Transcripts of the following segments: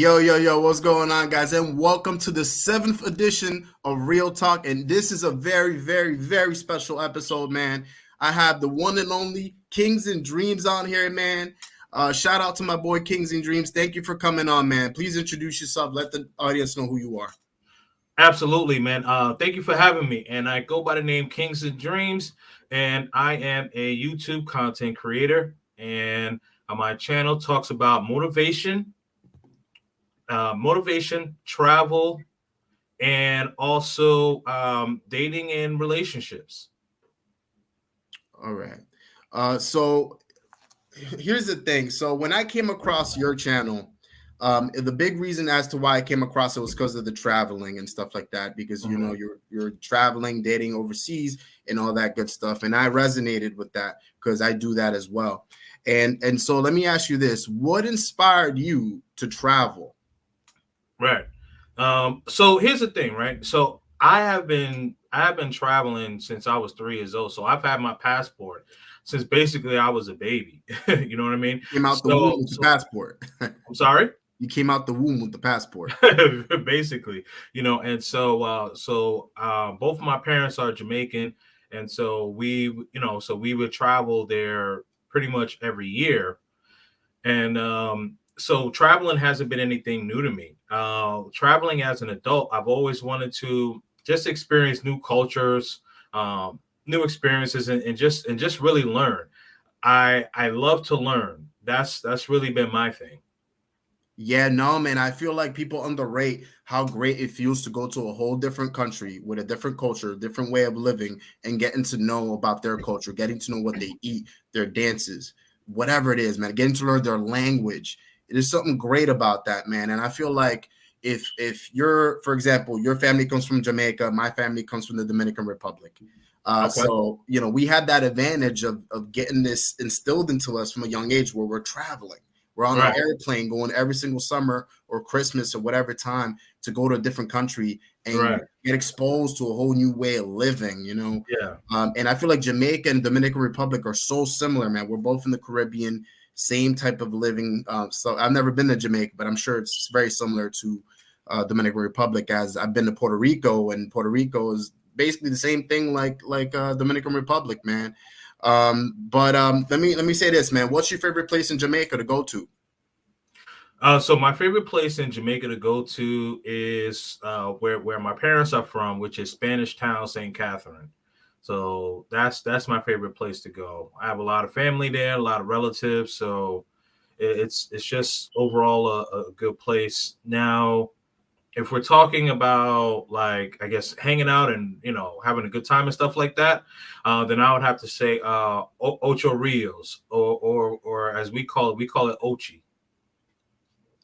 Yo, what's going on, guys? And welcome to the seventh edition of Real Talk. And this is a very special episode, man. I have the one and only Kings and Dreams on here, man. Shout out to my boy Kings and Dreams. Thank you for coming on, man. Please introduce yourself. Let the audience know who you are. Absolutely, man. Thank you for having me. And I go by the name Kings and Dreams, and I am a YouTube content creator. And my channel talks about motivation, travel, and also dating and relationships. All right. So here's the thing. So when I came across your channel, the big reason as to why I came across it was because of the traveling and stuff like that. Because you know you're traveling, dating overseas, and all that good stuff. And I resonated with that because I do that as well. And so let me ask you this: what inspired you to travel? Right. So here's the thing, right? So I have been traveling since I was 3 years old. So I've had my passport since basically I was a baby. You know what I mean? Came out the womb So, with the so passport. I'm sorry. You came out the womb with the passport. Basically, and both my parents are Jamaican, and so we would travel there pretty much every year. And so traveling hasn't been anything new to me. Traveling as an adult, I've always wanted to just experience new cultures, new experiences, and just really learn. I love to learn. That's really been my thing. Yeah, no, man. I feel like people underrate how great it feels to go to a whole different country with a different culture, different way of living, and getting to know about their culture, getting to know what they eat, their dances, whatever it is, man. Getting to learn their language. There's something great about that, man. And I feel like if you're, for example, your family comes from Jamaica, my family comes from the Dominican Republic. Okay. So we had that advantage of getting this instilled into us from a young age where we're traveling. We're on an Right. airplane going every single summer or Christmas or whatever time to go to a different country and Right. get exposed to a whole new way of living, Yeah. And I feel like Jamaica and Dominican Republic are so similar, man. We're both in the Caribbean, same type of living. So I've never been to Jamaica, but I'm sure it's very similar to Dominican Republic, as I've been to Puerto Rico, and Puerto Rico is basically the same thing like Dominican Republic, man. But let me say this, man. What's your favorite place in Jamaica to go to? So my favorite place in Jamaica to go to is where my parents are from, which is Spanish Town, St. Catherine. So that's my favorite place to go. I have a lot of family there, a lot of relatives, so it's just overall a good place. Now, if we're talking about, like, I guess hanging out and having a good time and stuff like that, then I would have to say Ocho Rios, or as we call it Ochi.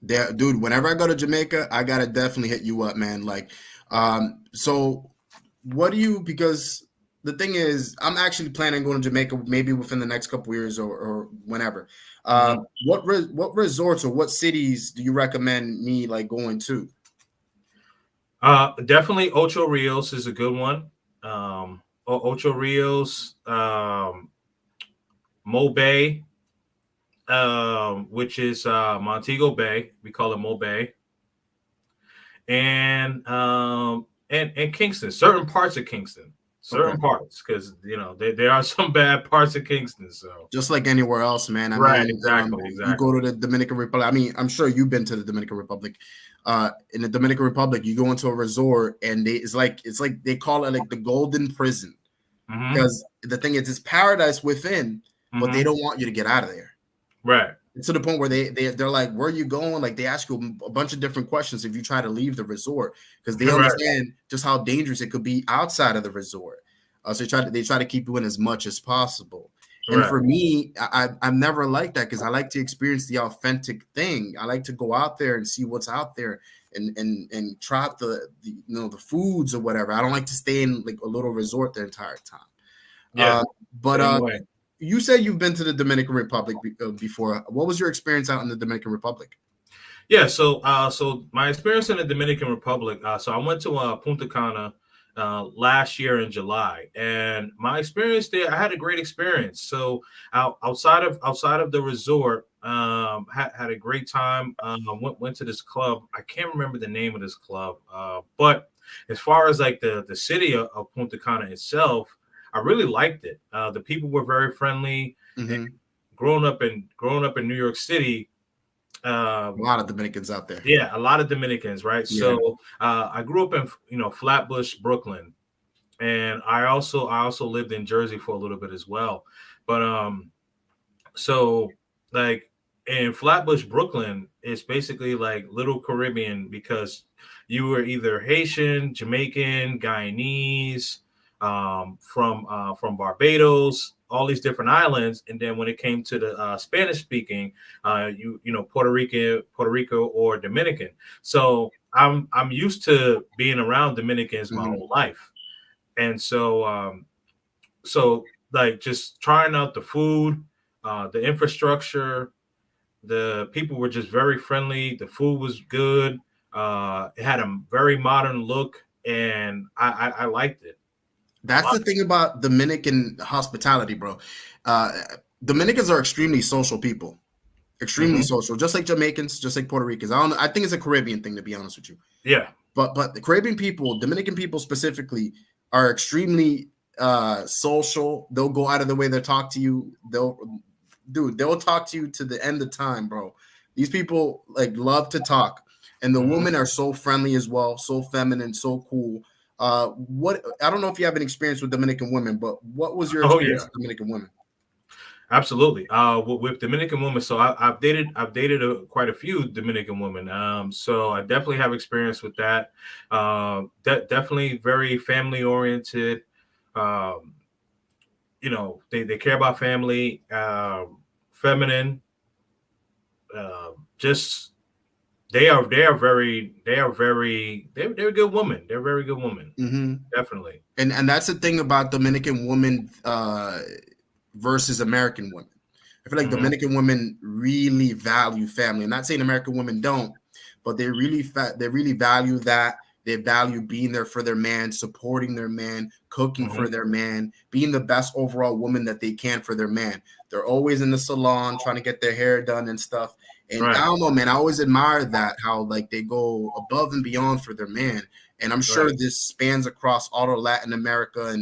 There, dude. Whenever I go to Jamaica, I gotta definitely hit you up, man. So what do you? Because the thing is, I'm actually planning on going to Jamaica maybe within the next couple years or whenever. Mhm. What resorts or what cities do you recommend me like going to? Definitely Ocho Rios is a good one. Ocho Rios, Mo Bay, which is Montego Bay. We call it Mo Bay, and Kingston. Certain parts of Kingston, Okay. certain parts, because there are some bad parts of Kingston. So Just like anywhere else, man. I right, mean, exactly, you go exactly. to the Dominican Republic. I mean, I'm sure you've been to the Dominican Republic. In the Dominican Republic, you go into a resort, and it's like they call it like the Golden Prison, Hmm. because the thing is, it's paradise within, but they Hmm. don't want you to get out of there. Right, It's to the point where they're like, "Where are you going?" Like they ask you a bunch of different questions if you try to leave the resort, because they right, understand just how dangerous it could be outside of the resort. So they try to keep you in as much as possible. And right, for me, I've never liked that because I like to experience the authentic thing. I like to go out there and see what's out there and try out the foods or whatever. I don't like to stay in like a little resort the entire time. yeah. Uh, but Same way. you said you've been to the Dominican Republic before. What was your experience out in the Dominican Republic? Yeah, so my experience in the Dominican Republic, so I went to Punta Cana, last year in July, and my experience there, I had a great experience. So outside of the resort, had a great time. Went to this club. I can't remember the name of this club, but as far as like the city of Punta Cana itself, I really liked it. The people were very friendly. And Mm-hmm. growing up in New York City, A lot of Dominicans out there. yeah, a lot of Dominicans, right? Yeah. So I grew up in Flatbush, Brooklyn, and I also lived in Jersey for a little bit as well. But so like in Flatbush, Brooklyn, it's basically like Little Caribbean because you were either Haitian, Jamaican, Guyanese, from Barbados, all these different islands, and then when it came to the Spanish speaking, Puerto Rico or Dominican. So I'm used to being around Dominicans my Mm-hmm. whole life, and so like just trying out the food, the infrastructure, the people were just very friendly. The food was good. It had a very modern look, and I liked it a That's lot. the thing about Dominican hospitality, bro. Uh, Dominicans are extremely social people, extremely Hmm. social, just like Jamaicans, just like Puerto Ricans. I don't. I think it's a Caribbean thing, to be honest with you. Yeah. But the Caribbean people, Dominican people specifically, are extremely social. They'll go out of the way to talk to you. They'll talk to you to the end of time, bro. These people like love to talk, and the Hmm. women are so friendly as well, so feminine, so cool. What I don't know if you have an experience with Dominican women, but what was your Oh experience yeah. with Dominican women? Absolutely. With Dominican women, so I've dated quite a few Dominican women. So I definitely have experience with that. Definitely very family oriented. Um, they care about family. Feminine. Just they're good women. They're very good women. Mm-hmm. Definitely. And that's the thing about Dominican women versus American women. I feel like Hmm. Dominican women really value family. I'm not saying American women don't, but they really value that. They value being there for their man, supporting their man, cooking for Hmm. their man, being the best overall woman that they can for their man. They're always in the salon trying to get their hair done and stuff. And I Right. don't know, man. I always admire that how like they go above and beyond for their man. And I'm sure Right. this spans across all of Latin America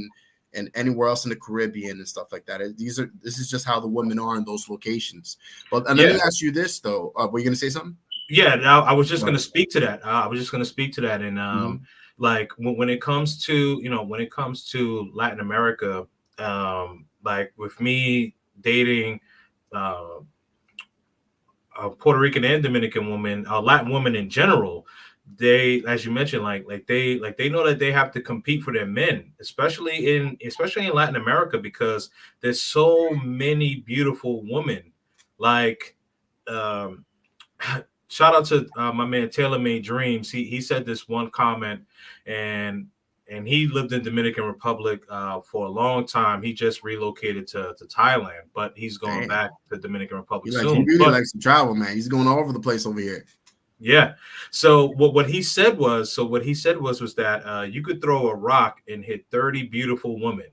and anywhere else in the Caribbean and stuff like that. This is just how the women are in those locations. But and let me Yeah. ask you this though. Were you gonna say something? Yeah, now I was just going Right. to speak to that. I was just going to speak to that, and Mm-hmm. like when it comes to when it comes to Latin America, like with me dating uh, a Puerto Rican and Dominican woman, a Latin woman in general, they, as you mentioned, like they know that they have to compete for their men, especially in Latin America, because there's so many beautiful women, like. Um, Shout out to my man Taylor Made Dreams. He said this one comment, and he lived in Dominican Republic for a long time. He just relocated to Thailand, but he's going Damn. back to Dominican Republic He soon. really But likes to travel, man. He's going all over the place over here. yeah, so what he said was that you could throw a rock and hit 30 beautiful women,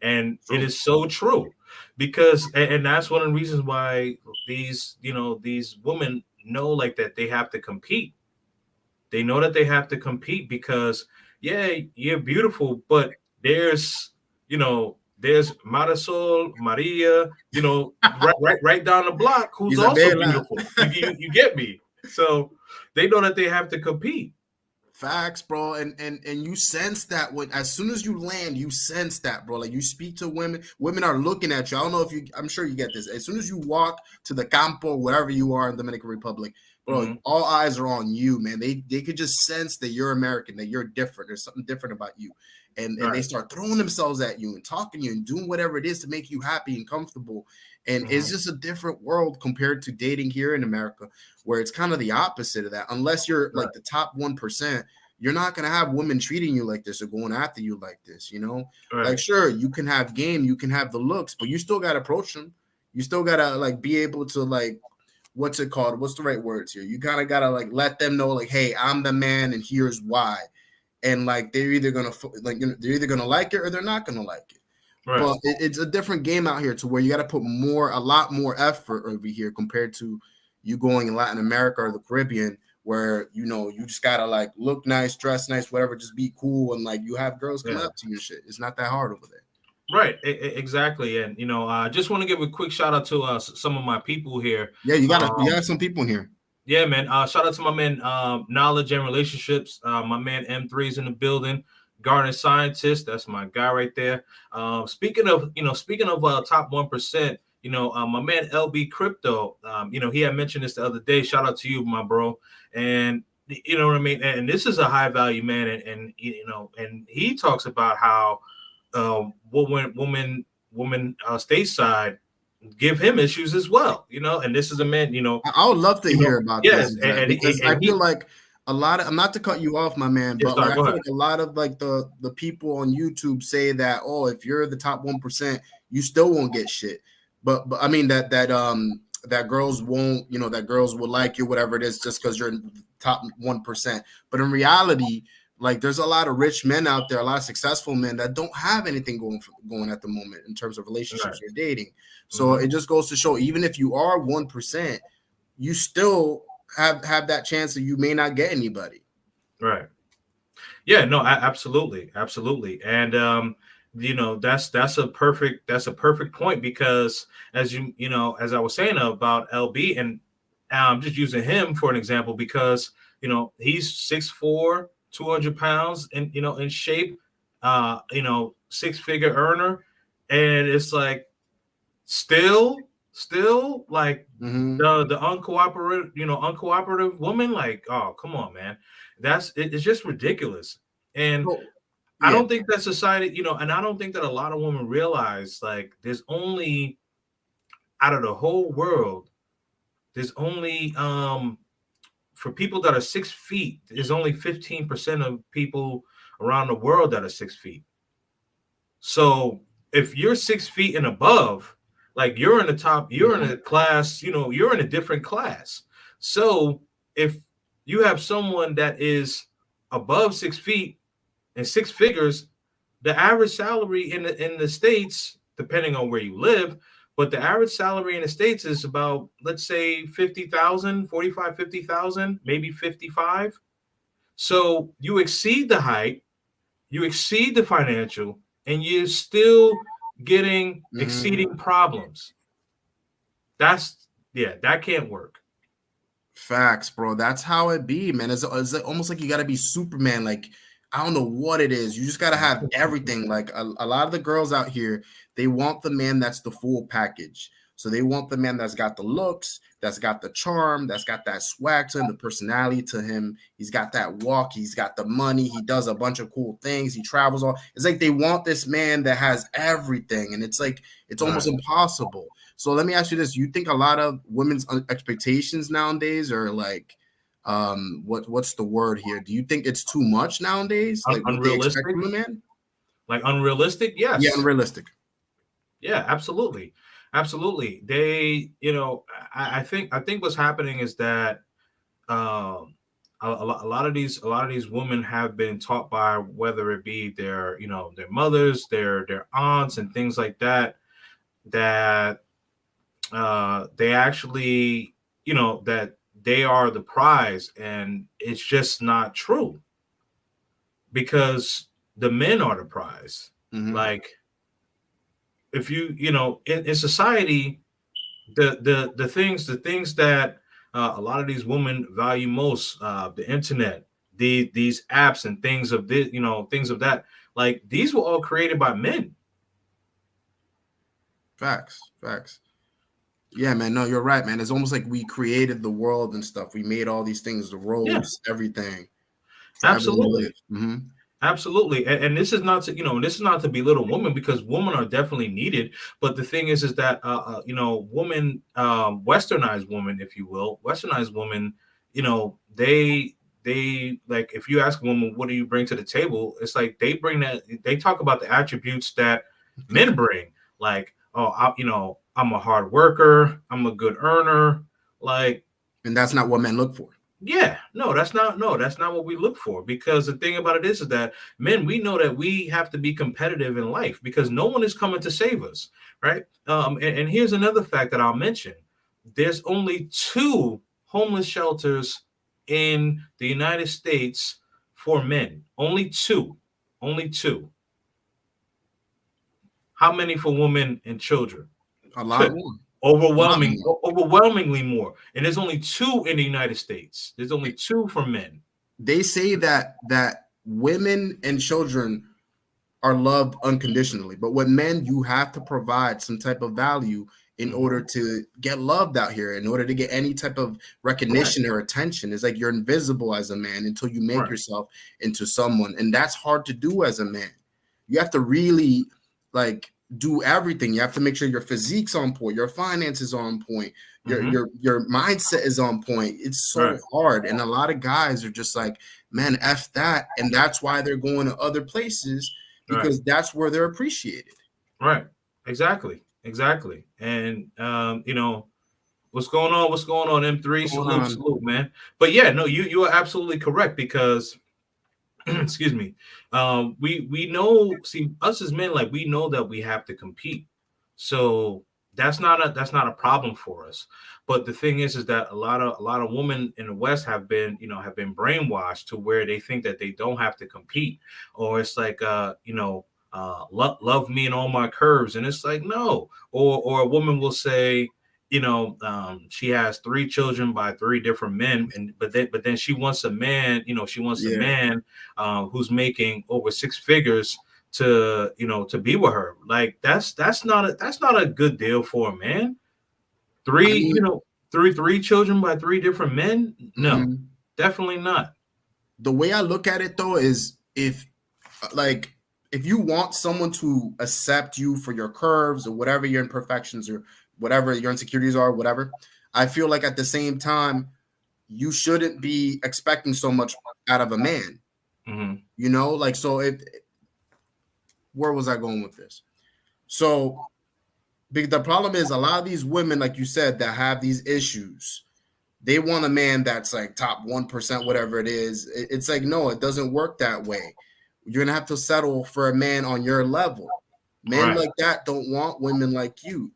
and it True. is so true, because and that's one of the reasons why these women know like that they have to compete. They know that they have to compete because yeah, you're beautiful, but there's Marisol, Maria, right down the block, who's also Isabella. beautiful. You get me? So they know that they have to compete. Facts, bro, and you sense that when as soon as you land, you sense that, bro. Like you speak to women, women are looking at you. I don't know if you, I'm sure you get this. As soon as you walk to the campo, wherever you are in Dominican Republic, bro, Hmm. all eyes are on you, man. They could just sense that you're American, that you're different. There's something different about you, and they Right. start throwing themselves at you and talking to you and doing whatever it is to make you happy and comfortable. And it's Hmm. just a different world compared to dating here in America, where it's kind of the opposite of that. Unless you're Right. like the top 1%, you're not going to have women treating you like this or going after you like this, you know? Like, Right. sure, you can have game, you can have the looks, but you still got to approach them. You still got to like be able to like, what's it called? What's the right words here? You kind of got to like let them know like, hey, I'm the man and here's why. and like they're either gonna they're either gonna like it or they're not gonna like it. Right. But it's a different game out here to where you got to put a lot more effort over here compared to you going in Latin America or the Caribbean, where you just gotta like look nice, dress nice, whatever, just be cool, and like you have girls coming up to you and shit. It's not that hard over there. Right, exactly, and I just want to give a quick shout out to some of my people here. Yeah, you got some people in here. Yeah, man. Shout out to my man, Knowledge and Relationships. My man M3's in the building. Garden Scientist, that's my guy right there. Speaking of top 1%, my man LB Crypto, he had mentioned this the other day. Shout out to you, my bro. And you know what I mean. And this is a high value man, and he talks about how women stateside give him issues as well, and this is a man, I would love to hear about this. Because I feel like a lot of, I'm not to cut you off, my man, but I feel like a lot of like the people on YouTube say that, oh, if you're the top 1%, you still won't get shit. But I mean that girls won't, that girls will like you, whatever it is, just because you're in the top 1%. But in reality, like there's a lot of rich men out there, a lot of successful men that don't have anything going at the moment in terms of relationships or dating. So it just goes to show, even if you are 1%, you still have that chance that you may not get anybody. Right. Yeah, no, absolutely. And that's a perfect point, because as as I was saying about LB, and I'm just using him for an example because he's 6'4", 200 pounds, and in shape, 6-figure earner, and it's like still like the uncooperative woman, like, oh, come on, man, it's just ridiculous. And I don't think that society, and I don't think that a lot of women realize, like, there's only, out of the whole world, there's only for people that are 6 feet, there's only 15% of people around the world that are 6 feet. So if you're 6 feet and above, like, you're in the top, you're in a class, you're in a different class. So if you have someone that is above 6 feet and 6 figures, the average salary in the States, depending on where you live, but the average salary in the States is about, let's say, 50,000, 45, 50,000, maybe 55. So you exceed the height, you exceed the financial, and you're still getting exceeding problems. That can't work. Facts, bro. That's how it be, man. It's almost like you got to be Superman. Like, I don't know what it is. You just got to have everything. Like a lot of the girls out here, they want the man that's the full package. So they want the man that's got the looks, that's got the charm, that's got that swag to him, the personality to him. He's got that walk. He's got the money. He does a bunch of cool things. He travels all. It's like they want this man that has everything. And it's like, it's almost impossible. So let me ask you this. You think a lot of women's expectations nowadays are like, what's the word here? Do you think it's too much nowadays? Like unrealistic? Man? Like unrealistic? Yes. Yeah, unrealistic. Yeah, absolutely. They, I think what's happening is that a lot of these women have been taught by, whether it be their mothers, their aunts, and things like that, that they actually, that they are the prize, and it's just not true, because the men are the prize. Like, if you in society, the things that a lot of these women value most, the internet, these apps and things of this, things of that, like, these were all created by men. Facts. Yeah, man. No, you're right, man. It's almost like we created the world and stuff. We made all these things, the roads, everything. Absolutely. Absolutely. And this is not to belittle women, because women are definitely needed. But the thing is that, women, westernized women, if you will, westernized women, they like, if you ask a woman, what do you bring to the table? It's like they talk about the attributes that men bring. Like, oh, I'm a hard worker, I'm a good earner. Like, and that's not what men look for. Yeah, that's not what we look for. Because the thing about it is that men, we know that we have to be competitive in life because no one is coming to save us, right? And here's another fact that I'll mention: there's only two homeless shelters in the United States for men. Only two. How many for women and children? A lot more. A lot more. Overwhelmingly more. And there's only two in the United States. There's only two for men. They say that women and children are loved unconditionally, but with men, you have to provide some type of value in order to get loved out here, in order to get any type of recognition or attention. It's like you're invisible as a man until you make yourself into someone, and that's hard to do as a man. You have to really like do everything. You have to make sure your physique's on point, your finances are on point, your mindset is on point. It's so hard, and a lot of guys are just like, man, F that, and that's why they're going to other places because that's where they're appreciated. Right. Exactly. And what's going on? M3? Salute, man. But yeah, no, you are absolutely correct because excuse me. We know, see, us as men, like we know that we have to compete. So that's not a problem for us. But the thing is that a lot of women in the West have been brainwashed to where they think that they don't have to compete, or it's like love me and all my curves, and it's like no. Or a woman will say, she has 3 children by 3 different men, but then she wants a man, a man who's making over 6 figures to be with her. Like that's not a good deal for a man. Three children by 3 different men? No, definitely not. The way I look at it though is if you want someone to accept you for your curves or whatever your imperfections or whatever your insecurities are, whatever, I feel like at the same time, you shouldn't be expecting so much out of a man. So where was I going with this? So the problem is a lot of these women, like you said, that have these issues, they want a man that's like top 1%, whatever it is. It's like, no, it doesn't work that way. You're going to have to settle for a man on your level. Men like that don't want women like you.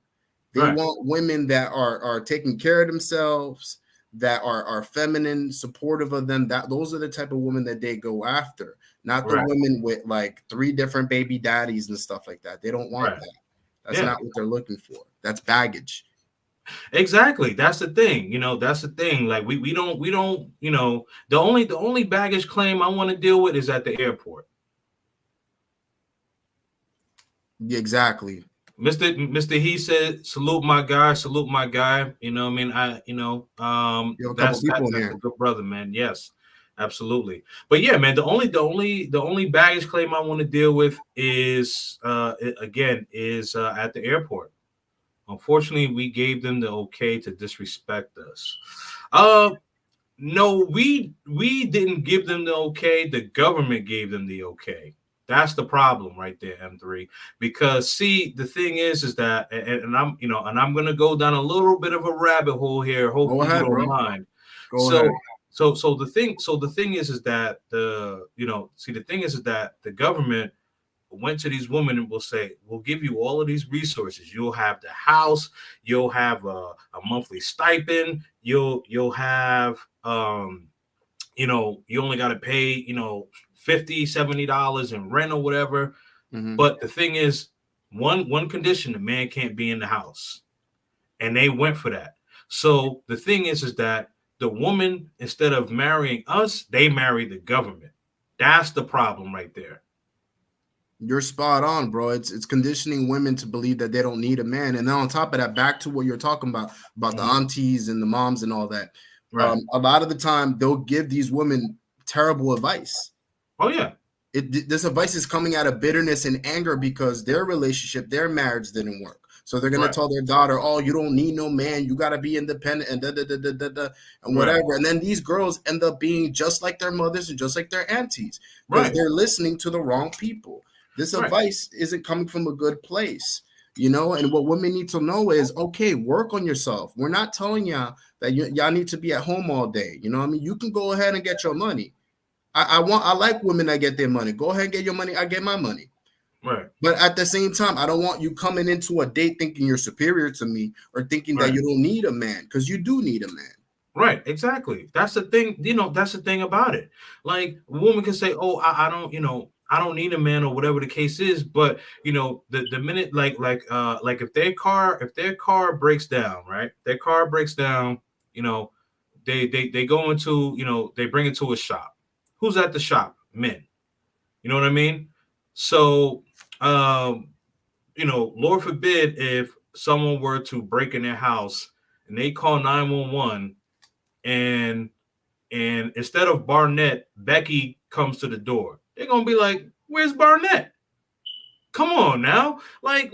They want women that are taking care of themselves, that are feminine, supportive of them. Those are the type of women that they go after, not the women with like 3 different baby daddies and stuff like that. They don't want that. That's not what they're looking for. That's baggage. Exactly. That's the thing. That's the thing. Like we don't, the only baggage claim I want to deal with is at the airport. Exactly. Mr. He said, salute my guy. You know what I mean? That's a good brother, man. Yes, absolutely. But yeah, man, the only baggage claim I want to deal with is at the airport. Unfortunately, we gave them the okay to disrespect us. No, we didn't give them the okay. The government gave them the okay. That's the problem right there, M3. Because see, the thing is that, and I'm gonna go down a little bit of a rabbit hole here. Hopefully, you don't mind. So the thing is that the government went to these women and will say, we'll give you all of these resources. You'll have the house, you'll have a monthly stipend, you'll have you only got to pay $50-$70 in rent or whatever. But the thing is, one condition: the man can't be in the house, and they went for that. So the thing is that the woman, instead of marrying us, they married the government. That's the problem right there. You're spot on, bro. It's conditioning women to believe that they don't need a man. And then on top of that, back to what you're talking about the aunties and the moms and all that. A lot of the time, they'll give these women terrible advice. Oh, yeah. This advice is coming out of bitterness and anger because their relationship, their marriage didn't work. So they're going to tell their daughter, oh, you don't need no man. You got to be independent and and whatever. And then these girls end up being just like their mothers and just like their aunties because they're listening to the wrong people. This advice isn't coming from a good place. you know. And what women need to know is, okay, work on yourself. We're not telling y'all that y'all need to be at home all day. You know what I mean? You can go ahead and get your money. I like women that get their money. Go ahead and get your money. I get my money. Right. But at the same time, I don't want you coming into a date thinking you're superior to me or thinking that Right. you don't need a man, because you do need a man. Right, exactly. That's the thing, that's the thing about it. Like, a woman can say, "Oh, I don't, I don't need a man," or whatever the case is, but the minute, like if their car breaks down, right? Their car breaks down, you know, they go into, they bring it to a shop. Who's at the shop? Men. You know what I mean? So, um, Lord forbid if someone were to break in their house and they call 911, and instead of Barnett, Becky comes to the door. They're gonna be like, "Where's Barnett? Come on now!" Like,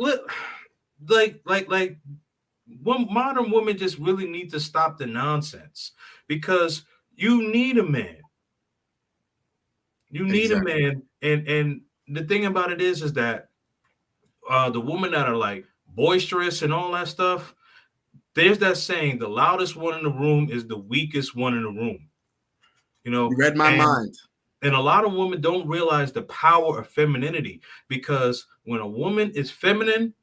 modern women just really need to stop the nonsense, because you need a man. You need a Exactly. man, and the thing about it is that the women that are like boisterous and all that stuff. There's that saying: the loudest one in the room is the weakest one in the room. You You know, read my and mind. And a lot of women don't realize the power of femininity, because when a woman is feminine,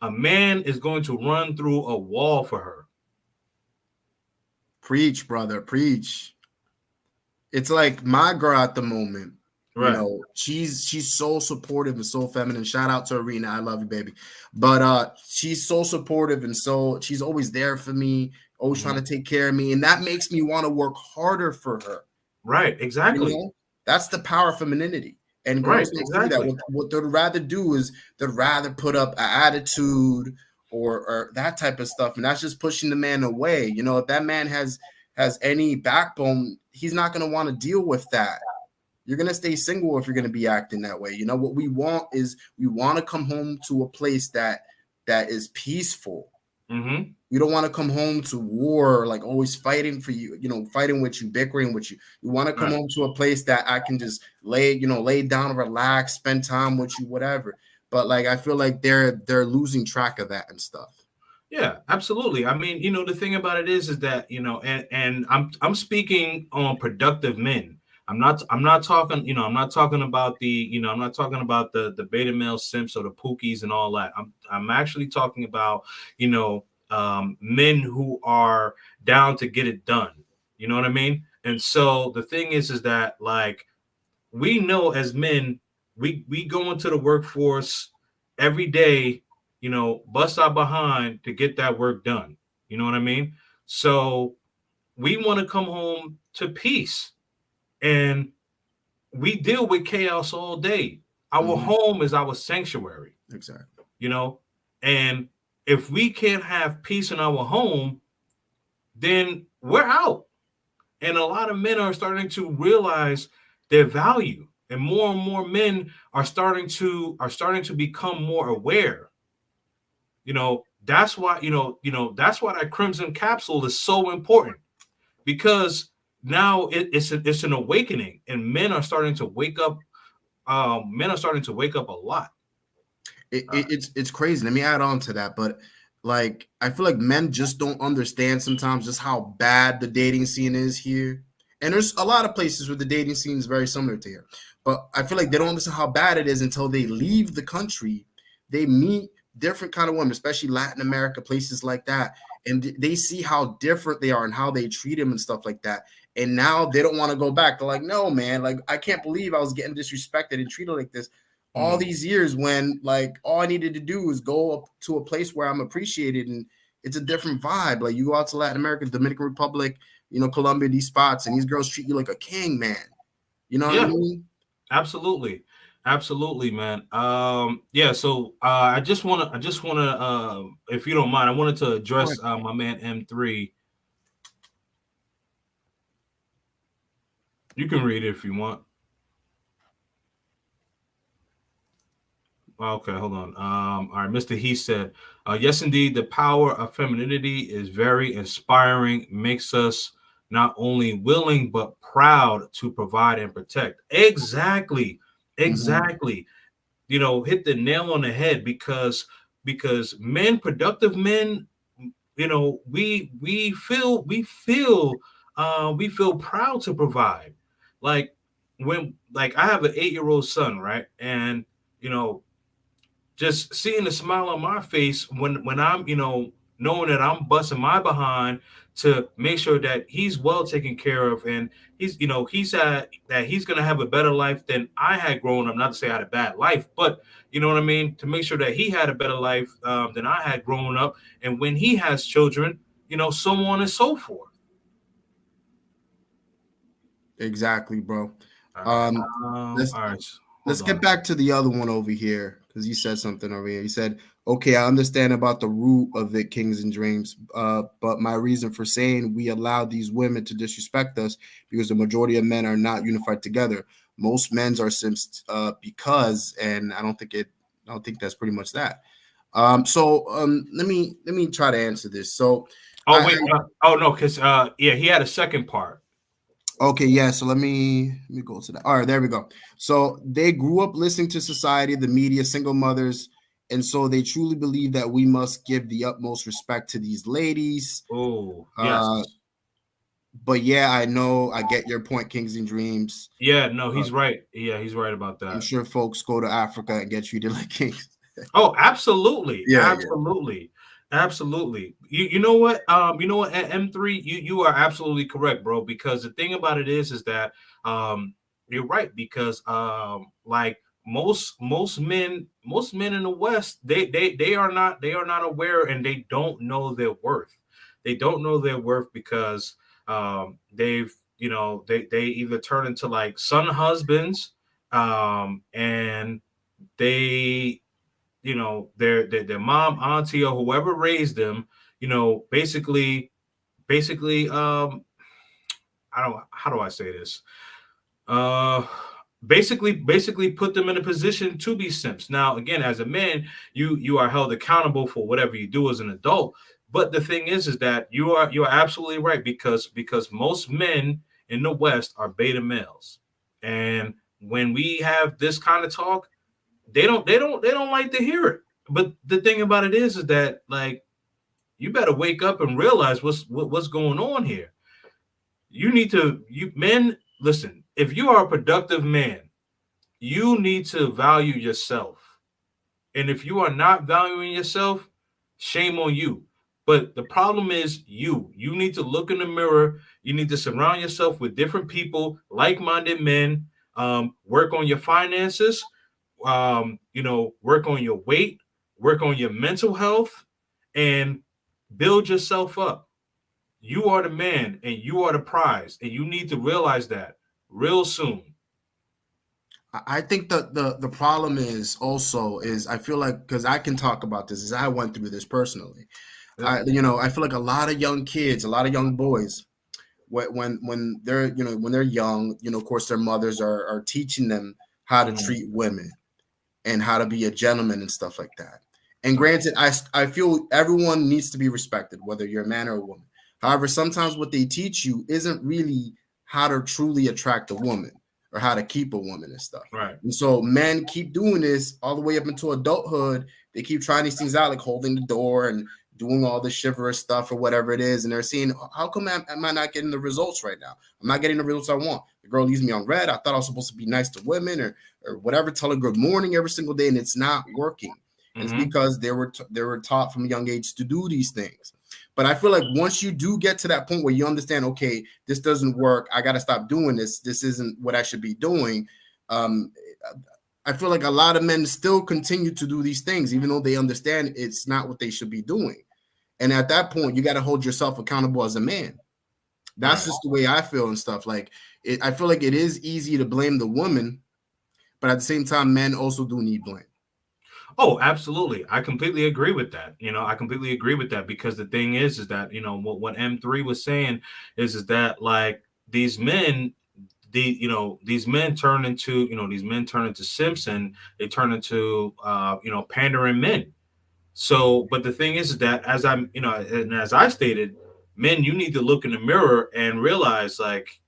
a man is going to run through a wall for her. Preach, brother, preach. It's like my girl at the moment. You Right. know, she's so supportive and so feminine. Shout out to Arena. I love you, baby. But she's so supportive and so she's always there for me, always trying to Mhm. take care of me. And that makes me want to work harder for her. Right. You Exactly. know, that's the power of femininity. And Right. girls don't see that. Exactly. What they'd rather do is they'd rather put up an attitude or that type of stuff. And that's just pushing the man away. You know, if that man has any backbone, he's not gonna want to deal with that. You're gonna stay single if you're gonna be acting that way. You know, what we want is we want to come home to a place that is peaceful. Mm-hmm. You don't want to come home to war, like always fighting for you, fighting with you, bickering with you. You want to come Right. home to a place that I can just lay down, relax, spend time with you, whatever. But like I feel like they're losing track of that and stuff. Yeah, absolutely. I mean, the thing about it is that, and I'm speaking on productive men. I'm not talking, I'm not talking about I'm not talking about the beta male simps or the pookies and all that. I'm actually talking about, men who are down to get it done. You know what I mean? And so the thing is that, like, we know as men, we go into the workforce every day, bust our behind to get that work done. You know what I mean? So we want to come home to peace, and we deal with chaos all day. Our Mhm. home is our sanctuary, Exactly. you know, and if we can't have peace in our home, then we're out. And a lot of men are starting to realize their value, and more men are starting to become more aware. That's why that's why that crimson capsule is so important, because now it's an awakening, and men are starting to wake up. Men are starting to wake up a lot. It's crazy. Let me add on to that, but like I feel like men just don't understand sometimes just how bad the dating scene is here. And there's a lot of places where the dating scene is very similar to here, but I feel like they don't understand how bad it is until they leave the country. They meet different kind of women, especially Latin America, places like that, and they see how different they are and how they treat them and stuff like that. And now they don't want to go back. They're like, no, man, like I can't believe I was getting disrespected and treated like this all Mhm. these years when like all I needed to do was go up to a place where I'm appreciated, and it's a different vibe. Like you go out to Latin America, Dominican Republic, Colombia, these spots, and these girls treat you like a king, man. You know what I Yeah, mean? absolutely. Absolutely, man. Yeah, so I just want to if you don't mind, I wanted to Right. address my man M3. You can read it if you want. Okay, hold on. All right, Mr. He said, yes, indeed, the power of femininity is very inspiring, makes us not only willing but proud to provide and protect. Exactly. Mm-hmm. Exactly. Hit the nail on the head, because because men, productive men, you know, we feel proud to provide. Like when like I have an 8-year-old son, right? And you know, just seeing the smile on my face when I'm, you know, knowing that I'm busting my behind to make sure that he's well taken care of, and he's, you know, he's at that he's gonna have a better life than I had growing up. Not to say I had a bad life, but you know what I mean, to make sure that he had a better life than I had growing up, and when he has children, you know, so on and so forth. Exactly, bro. All right. Um, let's All right. let's Hold get on. back to the other one over here because you said something over here. You said, "Okay, I understand about the root of it, kings and dreams, but my reason for saying we allow these women to disrespect us because the majority of men are not unified together. Most men's are simps because, and I don't think that's pretty much that. Let me try to answer this. So, Oh I wait. Oh no, because yeah, he had a second part. Okay, yeah. So let me go to that. All right, there we go. So they grew up listening to society, the media, single mothers, and so they truly believe that we must give the utmost respect to these ladies. Oh yes. Uh, but yeah, I know I get your point, Kings and Dreams. Yeah, no, Uh, he's right. Yeah, he's right about I'm that. sure folks go to Africa and get treated like kings. Oh, absolutely, Yeah, yeah. absolutely, absolutely. You know what? You know what? At M3, you are absolutely correct, bro. Because the thing about it is that you're right. Because like most men in the West, they are not aware, and they don't know their worth. They don't know their worth because they've, you know, they either turn into like son husbands, and they, you know, their mom, auntie, or whoever raised them, you know, basically I don't, how do I say this? Uh basically put them in a position to be simps. Now again, as a man, you are held accountable for whatever you do as an adult. But the thing is that you are absolutely right, because most men in the West are beta males. And when we have this kind of talk, they don't like to hear it. But the thing about it is that like you better wake up and realize what's going on here. You need to, you men, listen, if you are a productive man, you need to value yourself. And if you are not valuing yourself, shame on you. But the problem is you need to look in the mirror. You need to surround yourself with different people, like-minded men. Work on your finances. You know, work on your weight, work on your mental health, and build yourself up. You are the man, and you are the prize, and you need to realize that real soon. I think the problem is also is I feel like because I can talk about this is I went through this personally. Yep. I feel like a lot of young kids, a lot of young boys, when they're when they're young, of course their mothers are teaching them how to Mhm. treat women and how to be a gentleman and stuff like that. And Right. granted, I feel everyone needs to be respected, whether you're a man or a woman. However, sometimes what they teach you isn't really how to truly attract a woman or how to keep a woman and stuff. Right. And so men keep doing this all the way up into adulthood. They keep trying these things out, like holding the door and doing all the chivalrous stuff or whatever it is. And they're seeing, how come am I not getting the results right now? I'm not getting the results I want. The girl leaves me on red. I thought I was supposed to be nice to women or whatever, tell her good morning every single day, and it's not working. And it's Hmm. because they were taught from a young age to do these things. But I feel like once you do get to that point where you understand, okay, this doesn't work, I got to stop doing this. This isn't what I should be doing. Um, I feel like a lot of men still continue to do these things, even though they understand it's not what they should be doing. And at that point, you got to hold yourself accountable as a man. That's Right. just the way I feel and stuff. Like, I feel like it is easy to blame the woman, but at the same time, men also do need blame. Oh, absolutely. I completely agree with that. You know, I completely agree with that, because the thing is that, you know, what M3 was saying is that like these men, these men turn into, these men turn into simps, and they turn into, pandering men. So, but the thing is that as I'm, and as I stated, men, you need to look in the mirror and realize like,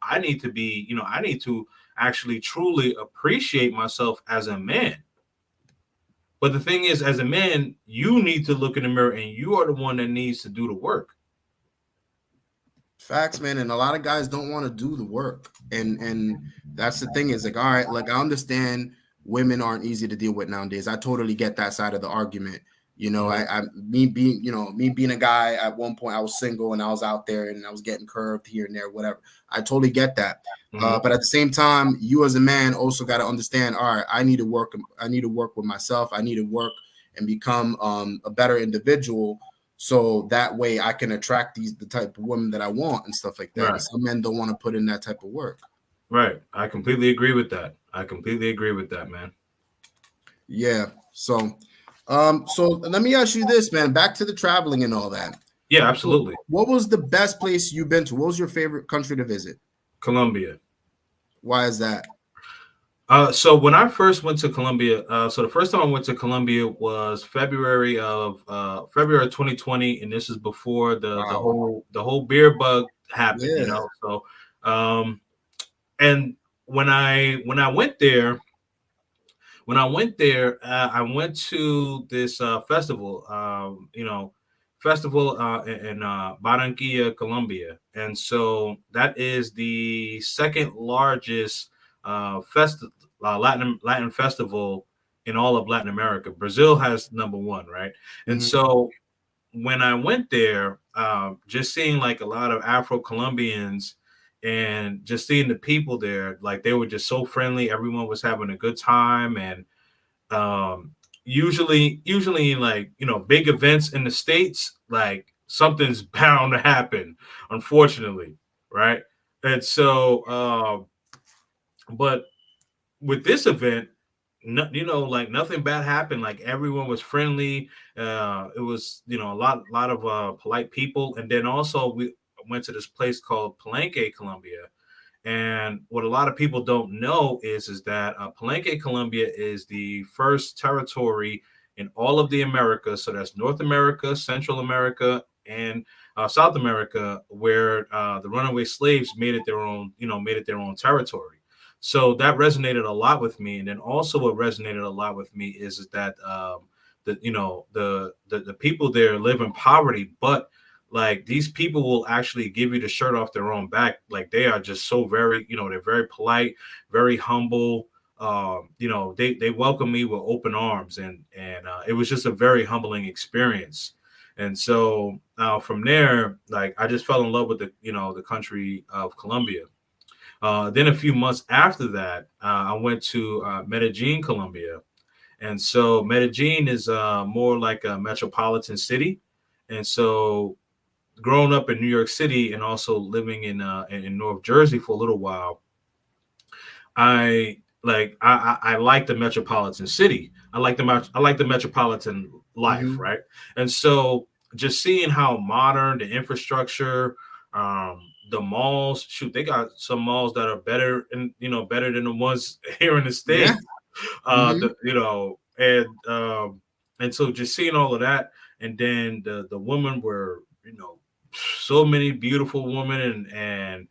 I need to be, I need to actually truly appreciate myself as a man. But the thing is, as a man, you need to look in the mirror, and you are the one that needs to do the work. Facts, man, and a lot of guys don't want to do the work, and that's the thing is like, all right, like I understand women aren't easy to deal with nowadays. I totally get that side of the argument. You know, Mhm. me being a guy at one point, I was single and I was out there and I was getting curved here and there, whatever. I totally get that. Mhm. But at the same time, you as a man also got to understand, all right, I need to work. I need to work with myself. I need to work and become a better individual so that way I can attract the type of women that I want and stuff like that. And Right. some men don't want to put in that type of work. Right. I completely agree with that. I completely agree with that, man. Yeah. So let me ask you this, man. Back to the traveling and all that. Yeah, absolutely. What was the best place you've been to? What was your favorite country to visit? Colombia. Why is that? So when I first went to Colombia, so the first time I went to Colombia was February 2020, and this is before Wow. the whole beer bug happened, you Yeah. know. So um and when I went there, I went to this festival, in Barranquilla, Colombia, and so that is the second largest Latin festival in all of Latin America. Brazil has number one, right? And Mhm. so when I went there, just seeing like a lot of Afro Colombians and just seeing the people there, like they were just so friendly. Everyone was having a good time, and um, usually like big events in the states, like something's bound to happen, unfortunately, right? And so, but with this event, no, like nothing bad happened. Like everyone was friendly. It was, a lot of polite people. And then also we went to this place called Palenque, Colombia. And what a lot of people don't know is that Palenque, Colombia, is the first territory in all of the Americas. So that's North America, Central America, and South America, where the runaway slaves made it their own, made it their own territory. So that resonated a lot with me. And then also what resonated a lot with me is that the people there live in poverty, but like these people will actually give you the shirt off their own back. Like they are just so very, they're very polite, very humble. They welcome me with open arms, and it was just a very humbling experience. And so from there, like I just fell in love with the country of Colombia. Then a few months after that, I went to Medellin, Colombia. And so Medellin is more like a metropolitan city. And so growing up in New York City and also living in North Jersey for a little while, I like the metropolitan city. I like the metropolitan life, Mhm. right? And so just seeing how modern the infrastructure, the malls, shoot, they got some malls that are better and better than the ones here in the Yeah. States. Mhm. And so just seeing all of that, and then the women were, so many beautiful women, and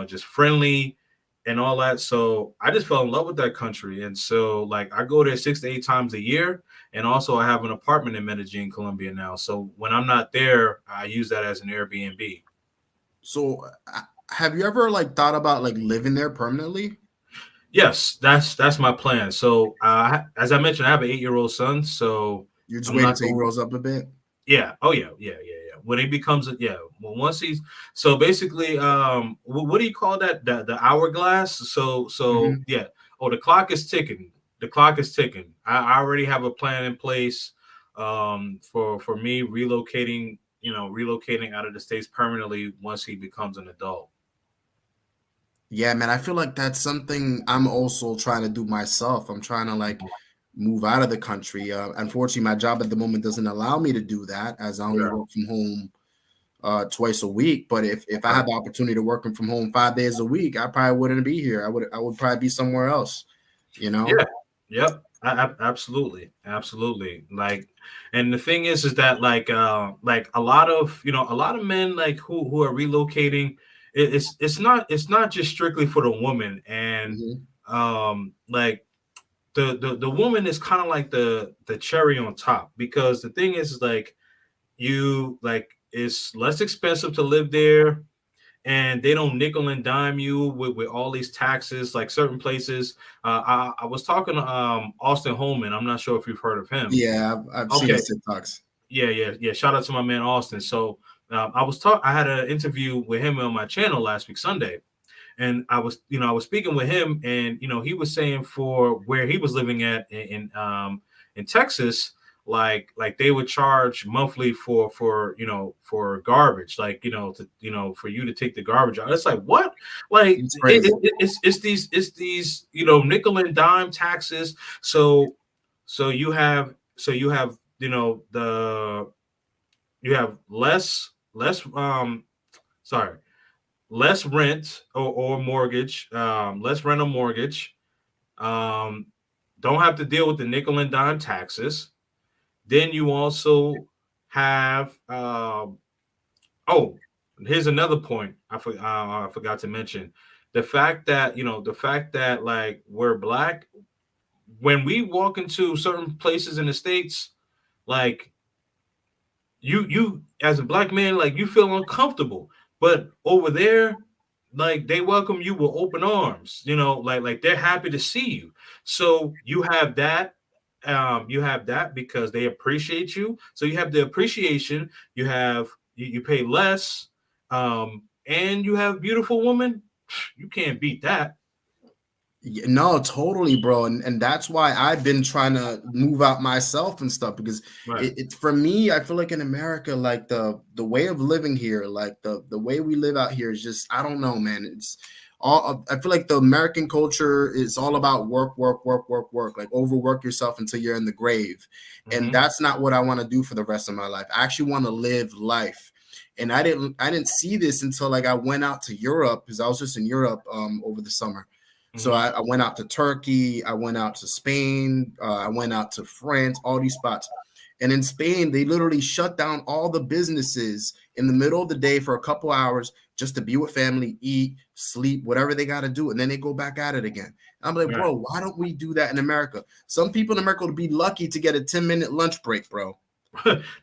just friendly and all that. So I just fell in love with that country. And so like I go there 6 to 8 times a year. And also I have an apartment in Medellin, Colombia now. So when I'm not there, I use that as an Airbnb. So have you ever like thought about like living there permanently? Yes, that's my plan. So as I mentioned, I have an 8-year-old son. So You're just I'm waiting not till he going. grows up a bit. Yeah. Oh yeah. Yeah. Yeah. Yeah. When he becomes yeah. Well, once he's so basically, what do you call that? The hourglass. So Mhm. yeah. Oh, the clock is ticking. The clock is ticking. I already have a plan in place, for me relocating. Relocating out of the states permanently once he becomes an adult. Yeah, man, I feel like that's something I'm also trying to do myself. I'm trying to like move out of the country. Unfortunately, my job at the moment doesn't allow me to do that as I only Yeah. work from home twice a week. But if I Right. had the opportunity to working from home 5 days a week, I probably wouldn't be here. I would probably be somewhere else, you know? Yeah. Yep. Absolutely. Absolutely. Like, and the thing is that like a lot of men like who are relocating, it's not just strictly for the woman. And Mhm. like the woman is kind of like the cherry on top, because the thing is like, you like, it's less expensive to live there, and they don't nickel and dime you with all these taxes like certain places. I was talking to Austin Holman. I'm not sure if you've heard of him. Yeah, I've seen Okay. his TikToks. Yeah. Shout out to my man Austin. So I had an interview with him on my channel last week Sunday, and I was speaking with him, and he was saying for where he was living at in Texas, like they would charge monthly for garbage, like for you to take the garbage out. It's like, what? Like It's crazy. it's these nickel and dime taxes. So you have the you have less sorry, less rent or mortgage, less rent or mortgage. Um, don't have to deal with the nickel and dime taxes. Then you also have oh, here's another point I forgot to mention: the fact that like we're black. When we walk into certain places in the States, like you as a black man, like you feel uncomfortable, but over there, like they welcome you with open arms, like they're happy to see you. So you have that because they appreciate you. So you have the appreciation, you pay less, and you have beautiful woman. You can't beat that. No, totally, bro, and that's why I've been trying to move out myself and stuff, because Right. it's for me. I feel like in America, like the way of living here, like the way we live out here is just, I don't know, man. It's all, I feel like the American culture is all about work, work, work, work, work. Like overwork yourself until you're in the grave, and Hmm. that's not what I want to do for the rest of my life. I actually want to live life. And I didn't see this until like I went out to Europe, because I was just in Europe over the summer. So Hmm. I went out to Turkey, I went out to Spain, I went out to France, all these spots. And in Spain, they literally shut down all the businesses in the middle of the day for a couple hours just to be with family, eat, sleep, whatever they got to do. And then they go back at it again. And I'm like, Right. bro, why don't we do that in America? Some people in America would be lucky to get a 10-minute lunch break, bro.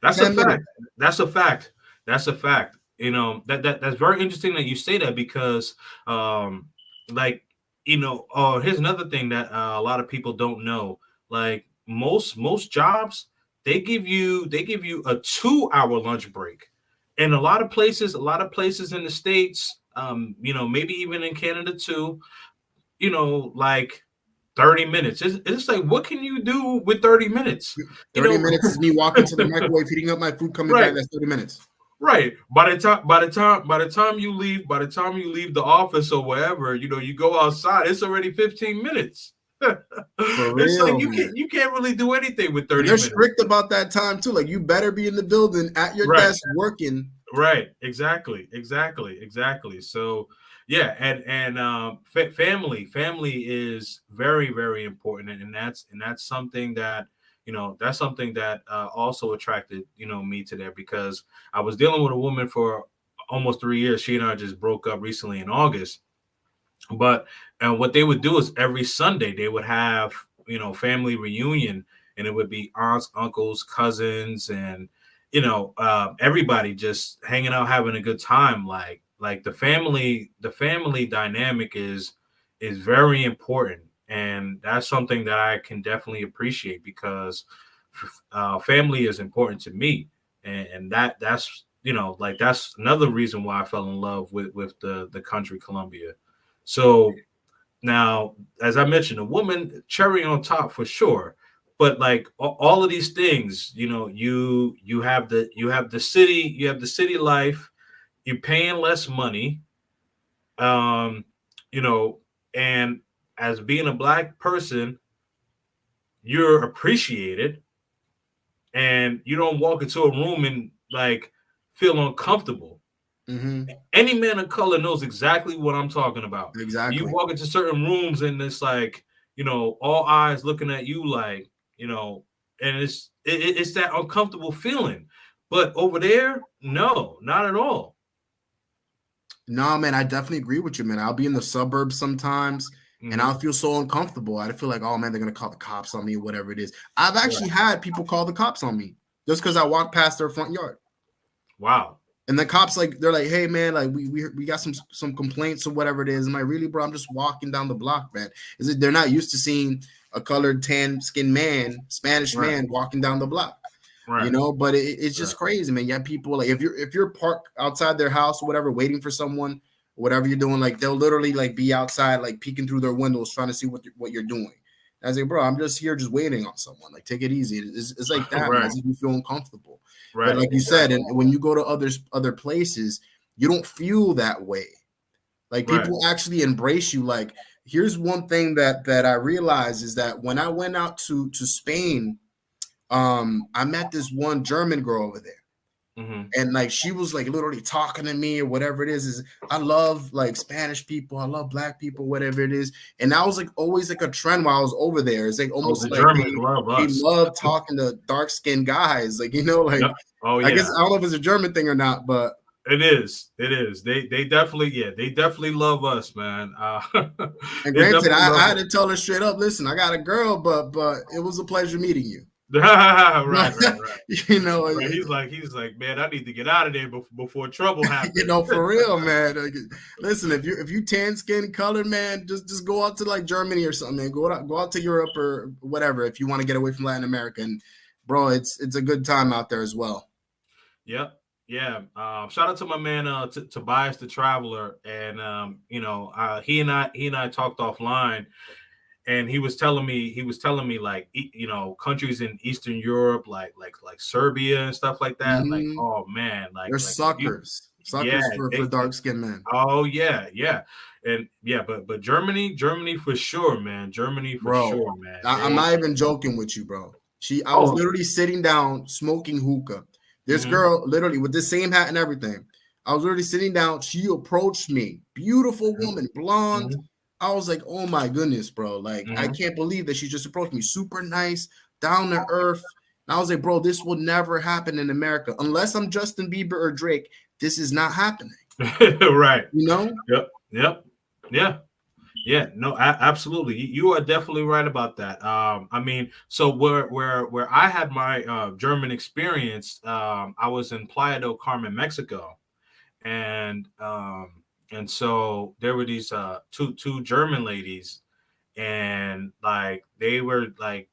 That's a 10 minutes. fact. That's a fact. That's a fact. That's very interesting that you say that, because like here's another thing that a lot of people don't know. Like most jobs, they give you a 2 hour lunch break. And a lot of places in the States, maybe even in Canada too, like 30 minutes. It's like, what can you do with 30 minutes? You 30 know, minutes is me walking to the microwave, heating up my food, coming right, back. That's 30 minutes. right. By the time you leave the office or wherever, you go outside, it's already 15 minutes. For It's like real, you man. can't really do anything with And 30 they're minutes. strict about that time too. Like you better be in the building at your Right. desk working. Right. Exactly. So yeah, and family is very, very important, and that's something that also attracted me to there, because I was dealing with a woman for almost 3 years. She and I just broke up recently in August. But and what they would do is every Sunday they would have family reunion, and it would be aunts, uncles, cousins, and everybody just hanging out, having a good time. Like the family dynamic is very important, and that's something that I can definitely appreciate, because family is important to me, and that's another reason why I fell in love with the country Colombia. So now, as I mentioned, a woman cherry on top for sure. But like all of these things, you have the city life. You're paying less money, um, you know, and as being a black person, you're appreciated, and you don't walk into a room and like feel uncomfortable. Mm-hmm. Any man of color knows exactly what I'm talking about. You Exactly. walk into certain rooms and it's like, all eyes looking at you, like, and it's that uncomfortable feeling. But over there, no, not at all. No, man, I definitely agree with you, man. I'll be in the suburbs sometimes, and I'll feel so uncomfortable. I feel like, oh man, they're gonna call the cops on me, or whatever it is. I've actually had people call the cops on me just because I walked past their front yard. Wow. And the cops, like, they're like, hey man, like we got some complaints or whatever it is. I'm like, really, bro? I'm just walking down the block, man. Is it they're not used to seeing a colored tan skinned man, Spanish man walking down the block. Right. You know, but it's just crazy, man. You have people like if you're parked outside their house or whatever, waiting for someone, whatever you're doing, like they'll literally like be outside, like peeking through their windows, trying to see what you're doing. And I was like, bro, I'm just here, just waiting on someone. Like, take it easy. It's like that, man. As if you feel uncomfortable. But like you said, and when you go to other places, you don't feel that way. Like people actually embrace you. Like, here's one thing that I realized is that when I went out to Spain, I met this one German girl over there. And like she was like literally talking to me or whatever it is I love like Spanish people, I love black people, whatever it is. And that was like always like a trend while I was over there. It's like almost like they love talking to dark-skinned guys, like, you know, like I guess I don't know if it's a German thing or not, but it is. They definitely love us, man. And granted, I had to tell her straight up, listen, I got a girl, but it was a pleasure meeting you. right. You know, he's like, man, I need to get out of there before trouble happens. You know, for real, man. Like, listen, if you tan skin colored, man, just go out to like Germany or something, man. Go out to Europe or whatever if you want to get away from Latin America. And bro, it's a good time out there as well. Yep. Yeah. Shout out to my man Tobias the Traveler, and you know, he and I talked offline. And he was telling me like, you know, countries in Eastern Europe, like Serbia and stuff like that. Like, oh man, like they're suckers for dark skinned men. Oh yeah, and but Germany for sure, man. Germany for sure, man. I'm not even joking with you, bro. I was literally sitting down smoking hookah. This girl, literally with the same hat and everything. I was literally sitting down. She approached me, beautiful woman, blonde. I was like, oh my goodness, bro. Like, I can't believe that she just approached me. Super nice, down to earth. And I was like, bro, this will never happen in America. Unless I'm Justin Bieber or Drake, this is not happening. Right. You know? Yep. Yeah. No, absolutely. You are definitely right about that. I mean, so where I had my German experience, I was in Playa del Carmen, Mexico. And so there were these two German ladies, and like they were like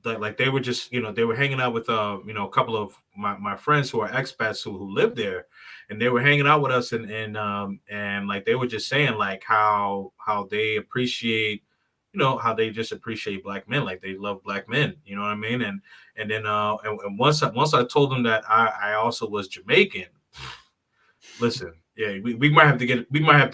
they were just, you know, they were hanging out with you know, a couple of my friends who are expats who live there, and they were hanging out with us, and like they were just saying like how they appreciate, you know, how they just appreciate black men, like they love black men, you know what I mean? And then and once I told them that I also was Jamaican, listen. Yeah, we might have to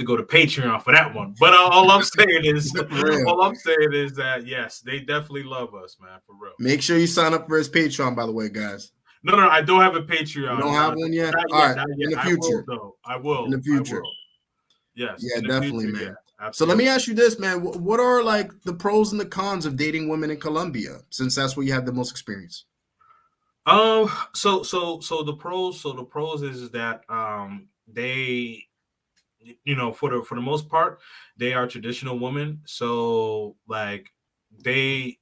go to Patreon for that one. But all I'm saying is that yes, they definitely love us, man, for real. Make sure you sign up for his Patreon, by the way, guys. No, I don't have a Patreon. You don't have one yet? All right, in the future. I will. In the future. Yes. Yeah, definitely, man. Yeah, so let me ask you this, man. What are like the pros and the cons of dating women in Colombia, since that's where you have the most experience? So the pros is that they, you know, for the most part, they are traditional women. So like they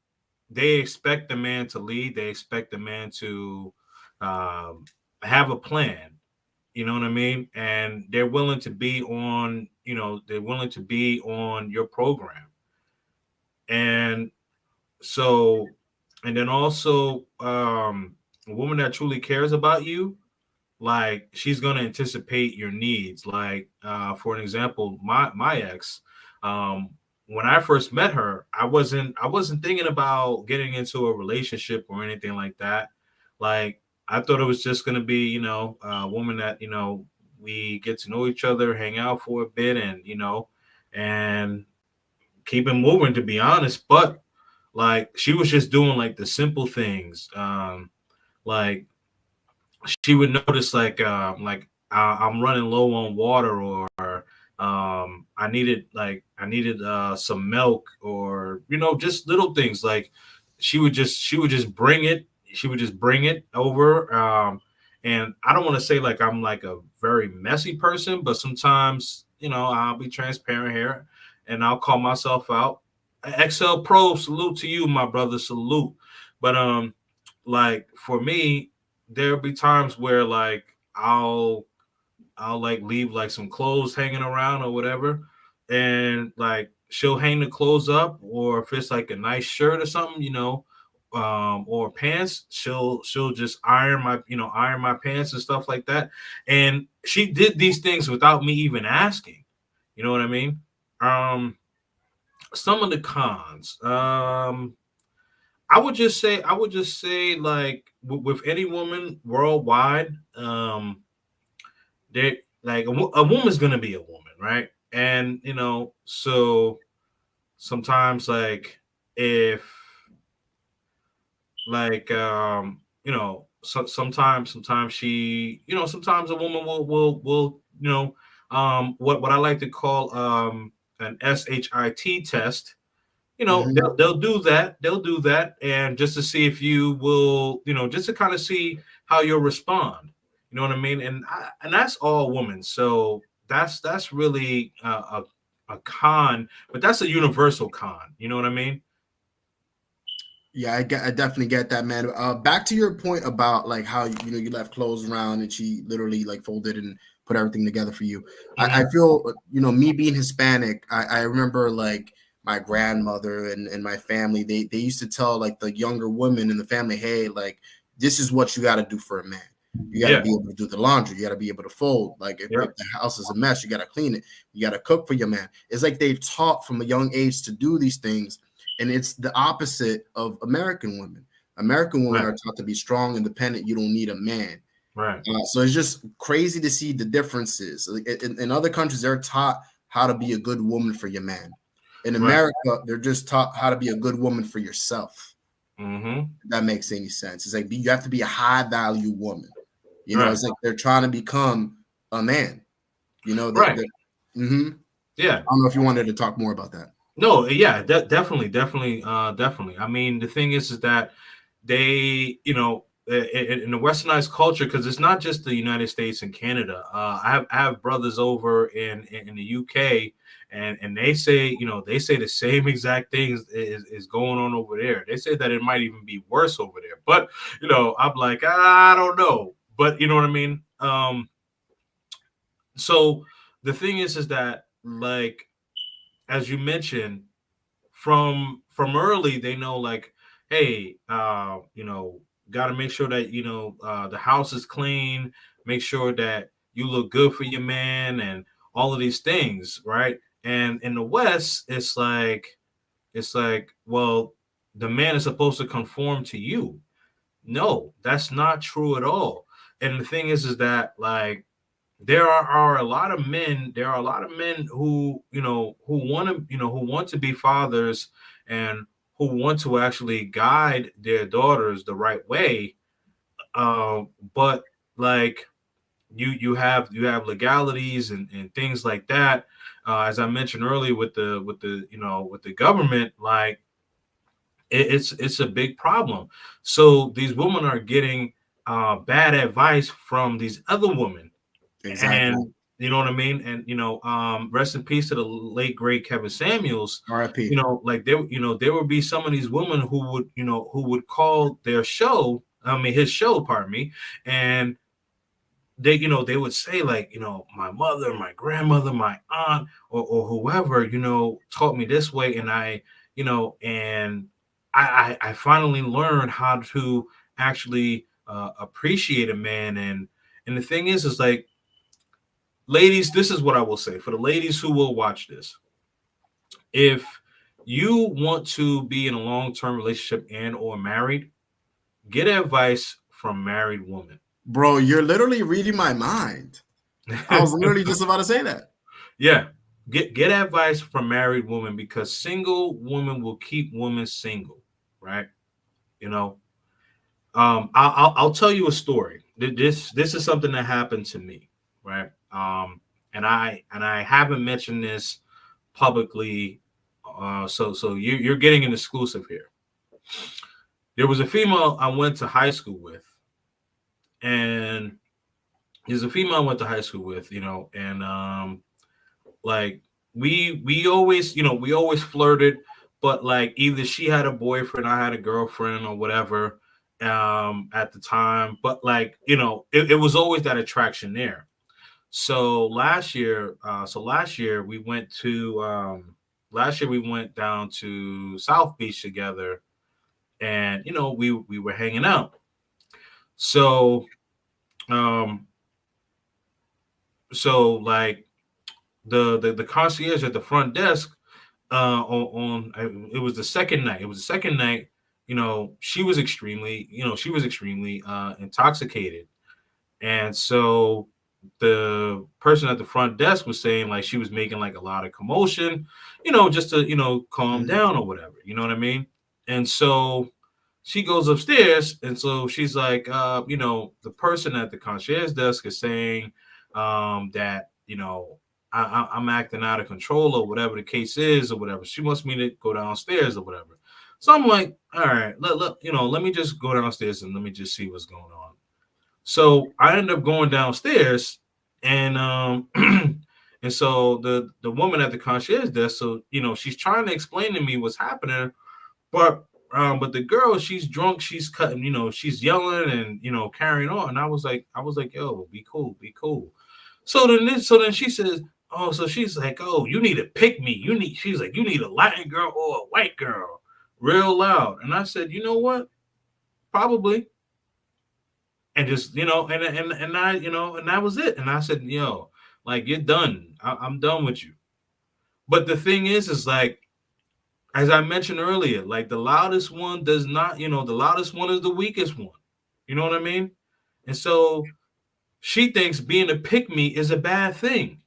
expect the man to lead. They expect the man to have a plan. You know what I mean? And they're willing to be on, you know, your program. And so, and then also a woman that truly cares about you, like she's going to anticipate your needs. Like for an example, my ex, when I first met her, I wasn't thinking about getting into a relationship or anything like that. Like I thought it was just going to be, you know, a woman that, you know, we get to know each other, hang out for a bit, and, you know, and keep it moving, to be honest. But like she was just doing like the simple things. Like she would notice like I'm running low on water, or I needed some milk, or, you know, just little things. Like she would just bring it over. And I don't want to say like I'm like a very messy person, but sometimes, you know, I'll be transparent here. and I'll call myself out. XL Pro, salute to you, my brother, salute. But like for me, there'll be times where like I'll like leave like some clothes hanging around or whatever, and like she'll hang the clothes up, or if it's like a nice shirt or something, or pants, she'll just iron my pants and stuff like that. And she did these things without me even asking. You know what I mean? Um, some of the cons. I would just say like with any woman worldwide, they like a woman's gonna be a woman, right? And so sometimes like if like sometimes she sometimes a woman will what I like to call an SHIT test. Hmm. They'll do that and just to see if you will, just to kind of see how you'll respond. You know what I mean? And that's all women. So that's really a con, but that's a universal con. You know what I mean? Yeah, I definitely get that, man. Back to your point about like how you left clothes around and she literally like folded and put everything together for you. I Hmm. feel me being Hispanic, I remember like my grandmother and my family, they used to tell like the younger women in the family, hey, like this is what you got to do for a man. You got to Yeah. be able to do the laundry. You got to be able to fold. Like Yeah. if the house is a mess, you got to clean it. You got to cook for your man. It's like they've taught from a young age to do these things, and it's the opposite of American women. American women Right. are taught to be strong, independent. You don't need a man. Right. So it's just crazy to see the differences. Like in other countries, they're taught how to be a good woman for your man. In Right. America, they're just taught how to be a good woman for yourself. Hmm. If that makes any sense. It's like you have to be a high value woman. Right. It's like they're trying to become a man. Right. Mhm. Yeah. I don't know if you wanted to talk more about that. No, yeah, definitely. I mean, the thing is that they, in the westernized culture, because it's not just the United States and Canada. I have brothers over in the UK, and they say the same exact things is going on over there. They say that it might even be worse over there. But I'm like, I don't know. But you know what I mean. So the thing is that like as you mentioned from early they know like hey got to make sure that the house is clean, make sure that you look good for your man and all of these things, right? And in the west it's like well, the man is supposed to conform to you. No, that's not true at all. And the thing is that like there are a lot of men who who want to be fathers and who want to actually guide their daughters the right way. But like you have legalities and things like that, as I mentioned earlier with the government, like it's a big problem. So these women are getting bad advice from these other women. Exactly. And you know what I mean? And rest in peace to the late great Kevin Samuels. R.I.P. Like there would be some of these women who would call their show, I mean his show, pardon me, and they would say like, my mother, my grandmother, my aunt, or whoever, taught me this way, and and I finally learned how to actually appreciate a man. And the thing is like, ladies, this is what I will say for the ladies who will watch this. If you want to be in a long-term relationship and or married, get advice from married women. Bro, you're literally reading my mind. I was literally just about to say that. Yeah. Get advice from married women, because single women will keep women single, right? You know, I'll tell you a story. This is something that happened to me, right? And I haven't mentioned this publicly, so you're getting an exclusive here. There was a female I went to high school with, and there's a female I went to high school with, and like we always, we always flirted, but like either she had a boyfriend, I had a girlfriend, or whatever at the time. But like, it was always that attraction there. So last year we went to last year we went down to South Beach together, and we were hanging out. So um like the concierge at the front desk, it was the second night. It was the second night. She was extremely intoxicated, and so the person at the front desk was saying like she was making like a lot of commotion, just to calm Mhm. down or whatever. You know what I mean? And so she goes upstairs, and so she's like, the person at the concierge desk is saying that I'm acting out of control or whatever the case is or whatever. She wants me to go downstairs or whatever. So I'm like, all right, let me just go downstairs and let me just see what's going on. So I ended up going downstairs, and and so the woman at the concierge desk, so she's trying to explain to me what's happening, but the girl, she's drunk, she's cutting, she's yelling and carrying on. And I was like, yo, be cool, be cool. So then she says, oh, so she's like, oh, you need to pick me. She's like, you need a Latin girl or a white girl, real loud. And I said, you know what? Probably. And just and that was it. And I said, yo, like you're done. I'm done with you. But the thing is like, as I mentioned earlier, like the loudest one does not, the loudest one is the weakest one. You know what I mean? And so she thinks being a pick me is a bad thing.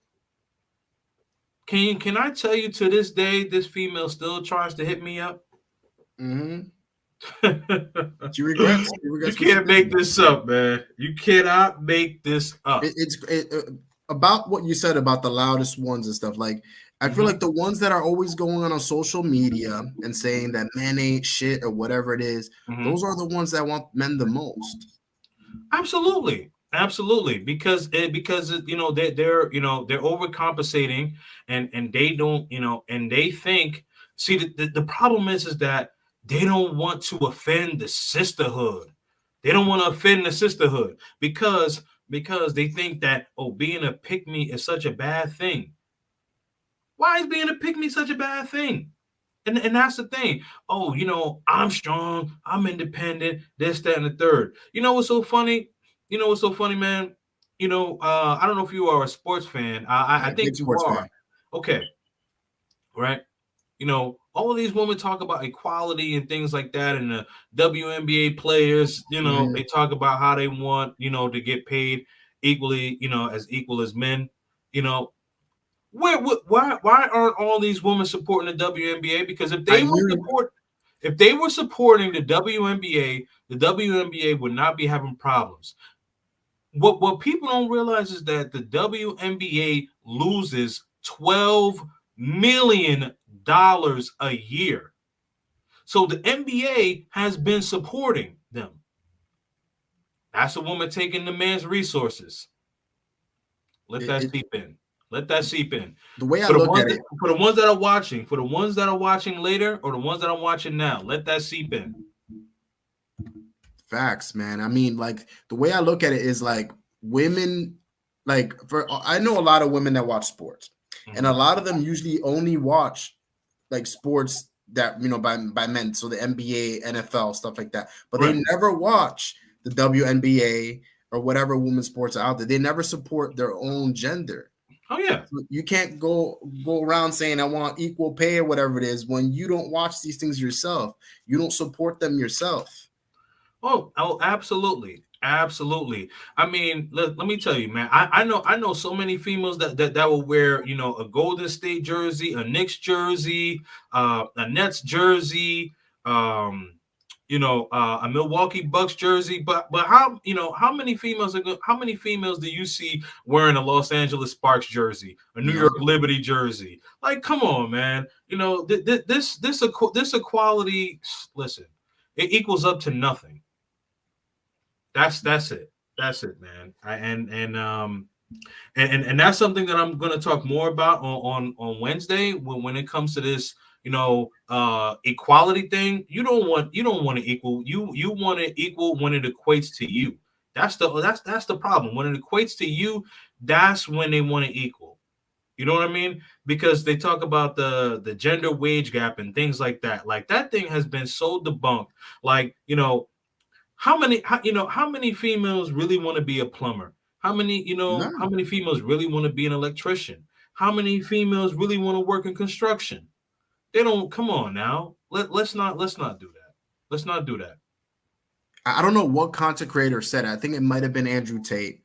Can I tell you, to this day this female still tries to hit me up? Mhm. She You regrets. She regrets what she can't make did. this up, man. You cannot make this up. About what you said about the loudest ones and stuff. Like, I feel Mhm, like the ones that are always going on social media and saying that men ain't shit or whatever it is, mhm. those are the ones that want men the most. Absolutely, absolutely, because they're overcompensating, and they don't, and they think. See, the problem is that they don't want to offend the sisterhood. They don't want to offend the sisterhood because they think that, oh, being a pick me is such a bad thing. Why is being a pick me such a bad thing? And that's the thing. Oh, I'm strong, I'm independent, this, that, and the third. You know what's so funny? Man? I don't know if you are a sports fan. I think Big you sports are. fan. Okay, right. All of these women talk about equality and things like that, and the WNBA players, Mhm. they talk about how they want, to get paid equally, as equal as men. You know, why aren't all these women supporting the WNBA? Because I knew. if they were supporting the WNBA, the WNBA would not be having problems. What people don't realize is that the WNBA loses $12 million a year. So the NBA has been supporting them. That's a woman taking the man's resources. Let it, that it, seep in. Let that seep in. the way I For the look ones at that it. for the ones that are watching, for the ones that are watching later, or the ones that are watching now, let that seep in. Facts, man. I mean, like the way I look at it is like women, like I know a lot of women that watch sports, and a Mhm. lot of them usually only watch like sports that by men, so the NBA, NFL, stuff like that. But they Right. never watch the WNBA or whatever women's sports are out there. They never support their own gender. Oh yeah. You can't go around saying I want equal pay or whatever it is when you don't watch these things yourself. You don't support them yourself. Oh, absolutely. Absolutely. I mean, let me tell you, man. I know so many females that will wear, a Golden State jersey, a Knicks jersey, a Nets jersey, um, a Milwaukee Bucks jersey. But how many females do you see wearing a Los Angeles Sparks jersey, a New York No. Liberty jersey? Like, come on, man. This equality. Listen, it equals up to nothing. That's it. That's it, man. I and And that's something that I'm going to talk more about on Wednesday when it comes to this, equality thing. You don't want to equal. You want to equal when it equates to you. That's the problem. When it equates to you, that's when they want to equal. You know what I mean? Because they talk about the gender wage gap and things like that. Like that thing has been so debunked. Like, how many females really want to be a plumber? How No, many females really want to be an electrician? How many females really want to work in construction? They don't. Come on now. Let's not do that. Let's not do that. I don't know what content creator said it. I think it might have been Andrew Tate.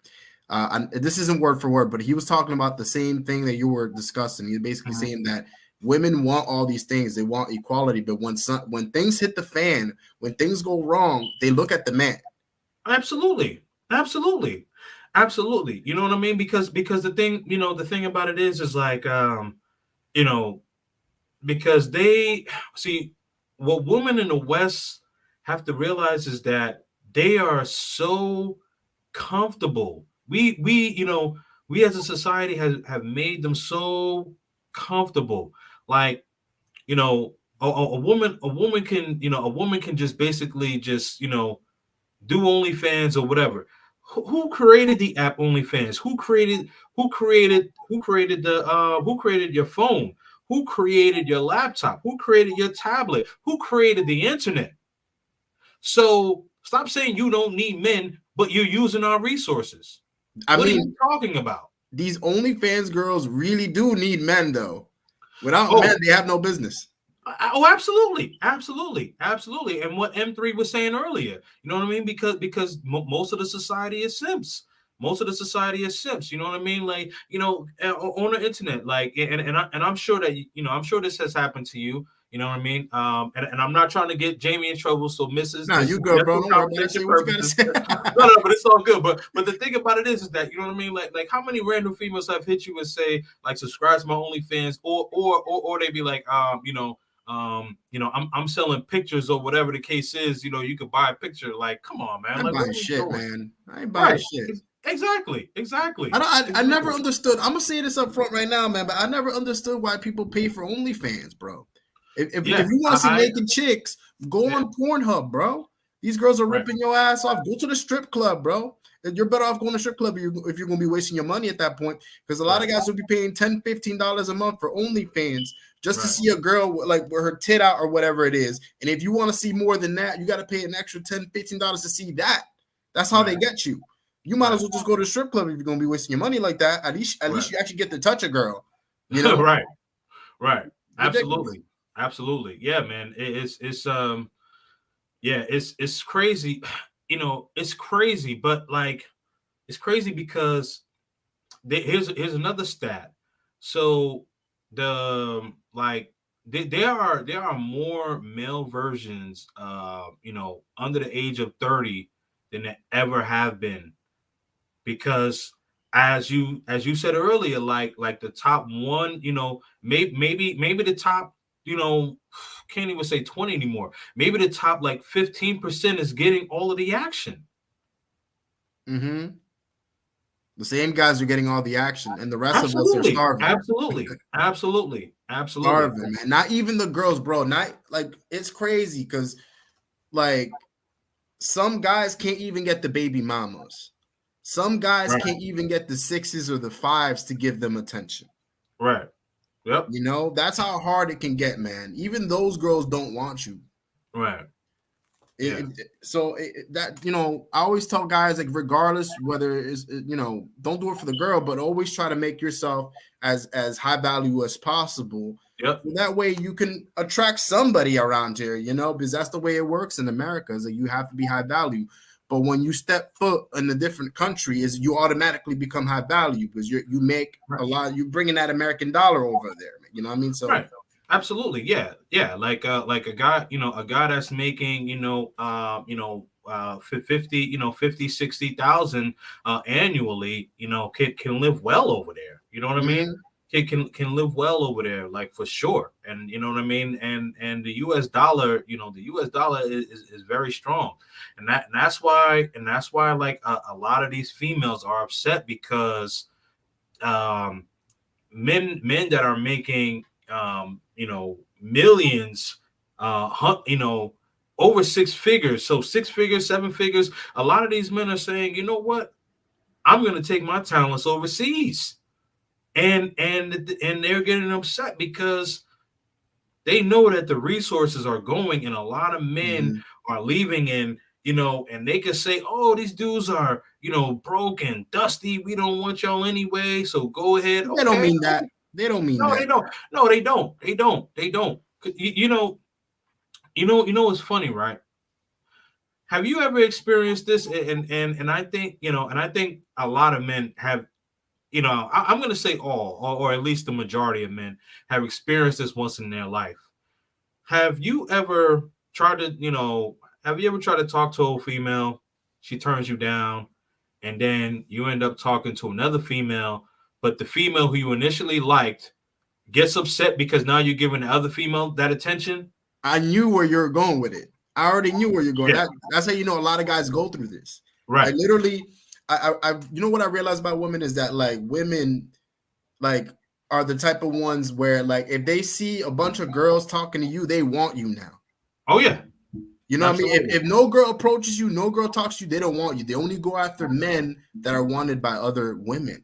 This isn't word for word, but he was talking about the same thing that you were discussing. He's basically Mhm. saying that women want all these things. They want equality, but when things hit the fan, when things go wrong, they look at the man. Absolutely. Absolutely. Absolutely. You know what I mean? Because the thing about it is like you know, because they see what women in the West have to realize is that they are so comfortable. We as a society have made them so comfortable. Like, a woman can just basically just do OnlyFans or whatever. Who created the app OnlyFans? Who created your phone? Who created your laptop? Who created your tablet? Who created the internet? So stop saying you don't need men, but you're using our resources. I What are you mean, talking about? these OnlyFans girls really do need men, though. Without men, Oh, they have no business. oh, absolutely, absolutely, absolutely. And what M3 was saying earlier, you know what I mean? Because most of the society is simps. Most of the society is simps. You know what I mean? Like, on the internet, like, and I'm sure that I'm sure this has happened to you. You know what I mean? And I'm not trying to get Jamie in trouble. So, Mrs. Nah, This you is good, just bro. for Don't worry about it. conversation Say what you gotta purposes. say. No, no, but it's all good. But the thing about it is that you know what I mean. Like how many random females have hit you and say like subscribe to my OnlyFans, or they be like I'm selling pictures or whatever the case is. You could buy a picture. Like, come on, man. I ain't Like, what buying are we shit, doing? man. I ain't buying Right. shit. Exactly. I Exactly. don't, I never Exactly. understood. I'm gonna say this up front right now, man. But I never understood why people pay for OnlyFans, bro. If Yeah. you want to see I naked chicks, go yeah. on Pornhub, bro. These girls are Right. ripping your ass off. Go to the strip club, bro. You're better off going to strip club if you're gonna be wasting your money at that point. Because a lot of Right. guys will be paying $10, $15 a month for OnlyFans just to Right. see a girl like with her tit out or whatever it is. And if you want to see more than that, you got to pay an extra $10, $15 to see that. That's how they Right. get you. You might as Right. well just go to the strip club if you're gonna be wasting your money like that. At least Right. you actually get to touch a girl. You know, Right. Right. ridiculous. Absolutely. Absolutely. Yeah, man. It's yeah, it's crazy. It's crazy, but like it's crazy because here's another stat. So like there are more male versions under the age of 30 than there ever have been, because as you said earlier, like the top one, maybe the top, can't even say 20 anymore. Maybe the top like 15% is getting all of the action. Mm-hmm. The same guys are getting all the action, and the rest of us are Absolutely, starving. absolutely, absolutely, absolutely. Starving, man. Not even the girls, bro. Not like it's crazy because like some guys can't even get the baby mamas. Some guys Right, can't even get the sixes or the fives to give them attention. right. Yep. You know, that's how hard it can get, man. Even those girls don't want you. Right. Yeah. That I always tell guys like regardless whether it's don't do it for the girl, but always try to make yourself as high value as possible. Yep. So that way you can attract somebody around here, because that's the way it works in America, is that you have to be high value. But when you step foot in a different country, is you automatically become high value because you make Right. a lot. You bringing that American dollar over there. You know what I mean? So Right. Absolutely. Yeah. Yeah. Like a guy that's making, 50, 50, 60,000 annually, can live well over there. You know what I mean? mhm. Kid can live well over there, like for sure. And you know what I mean? And the US dollar, is very strong. And that's why like a lot of these females are upset because men that are making millions, over six figures, so 6 figures, 7 figures. A lot of these men are saying, you know what, I'm going to take my talents overseas, and they're getting upset because they know that the resources are going, and a lot of men are leaving, and they can say, oh, these dudes are, broke and dusty. We don't want y'all anyway. So go ahead. They don't Okay. mean that. They don't mean No, that. they don't. No, they don't. They don't. They don't. It's funny, right? Have you ever experienced this? And I think, and I think a lot of men have, I'm going to say all, or at least the majority of men have experienced this once in their life. Have you ever tried to talk to a female? She turns you down, and then you end up talking to another female, but the female who you initially liked gets upset because now you're giving the other female that attention? I knew where you're going with it. I already knew where you're going. Yeah. That's how a lot of guys go through this. Right. Like literally, I what I realized about women is that like women like are the type of ones where like if they see a bunch of girls talking to you, they want you now. Oh yeah. You know Absolutely. What I mean? If no girl approaches you, no girl talks to you, they don't want you. They only go after men that are wanted by other women.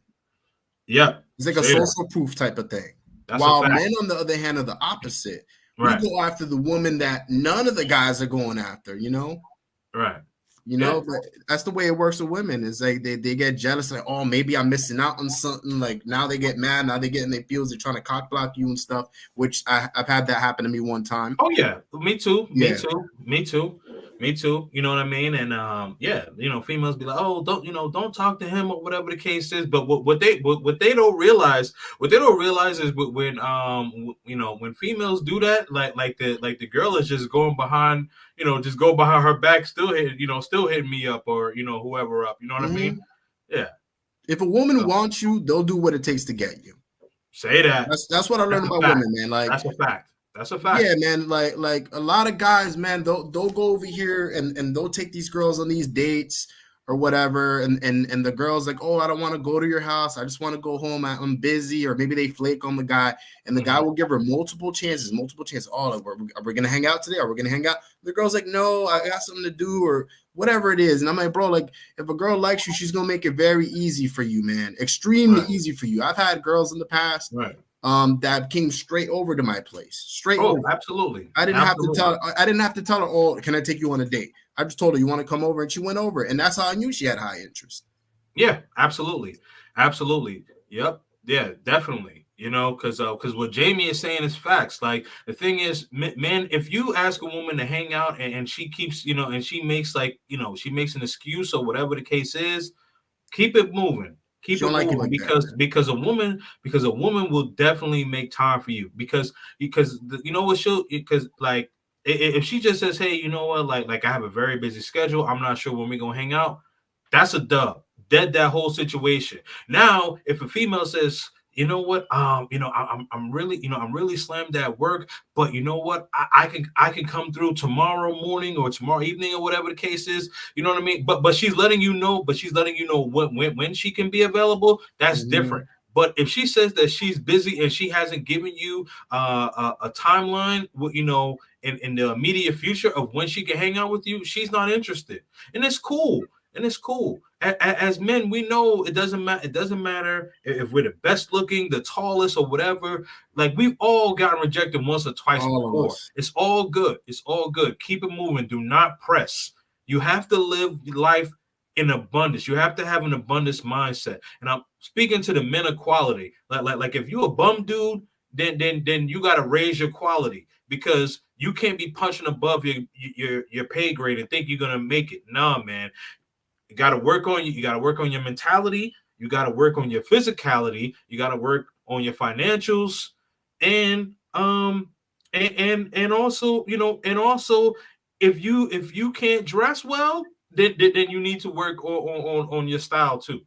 Yeah. It's like a social proof type of thing. That's While men, on the other hand, are the opposite. Right. We go after the woman that none of the guys are going after, Right. But that's the way it works with women. It's like they get jealous, like, oh, maybe I'm missing out on something. Like now they get mad, now they get in their feels, they're trying to cock block you and stuff, which I've had that happen to me one time. Oh yeah, me too. Me too. You know what I mean? And females be like, oh, don't talk to him or whatever the case is. But what they don't realize, is when females do that, like the girl is just going behind, just go behind her back, still hitting me up, or whoever up. You know what I mean? Yeah. If a woman wants you, they'll do what it takes to get you. Say that. That's what I learned about women, man. Like that's a fact. That's a fact. Yeah, man. Like a lot of guys, man, they'll go over here and they'll take these girls on these dates or whatever, and the girl's like, oh, I don't want to go to your house. I just want to go home. I'm busy, or maybe they flake on the guy, and the guy will give her multiple chances. Oh, are we gonna hang out today? Are we gonna hang out? The girl's like, no, I got something to do, or whatever it is. And I'm like, bro, like if a girl likes you, she's gonna make it very easy for you, man. Extremely easy for you. I've had girls in the past. Right. That came straight over to my place. Over. Absolutely. I didn't have to tell her, oh, can I take you on a date? I just told her, you want to come over? And she went over. And that's how I knew she had high interest. Yeah, absolutely. Yep. Yeah, definitely. Because what Jamie is saying is facts. Like the thing is, man, if you ask a woman to hang out and she keeps, and she makes she makes an excuse or whatever the case is, keep it moving. Keep it moving, because a woman will definitely make time for you, because like if she just says, hey, you know what, like I have a very busy schedule, I'm not sure when we're gonna hang out, that's a dub. Dead that whole situation. Now, if a female says, you know what, I'm really slammed at work, but you know what, I can come through tomorrow morning or tomorrow evening or whatever the case is, you know what I mean? But she's letting you know, when she can be available. That's different. But if she says that she's busy and she hasn't given you a timeline, in the immediate future of when she can hang out with you, she's not interested, and it's cool. As men, we know it doesn't matter. It doesn't matter if we're the best looking, the tallest, or whatever. Like we've all gotten rejected once or twice before. It's all good. Keep it moving. Do not press. You have to live life in abundance. You have to have an abundance mindset. And I'm speaking to the men of quality. Like if you're a bum dude, then you got to raise your quality, because you can't be punching above your pay grade and think you're gonna make it. Nah, man. You got to work on you. You got to work on your mentality. You got to work on your physicality. You got to work on your financials, and also, if you can't dress well, then you need to work on your style too.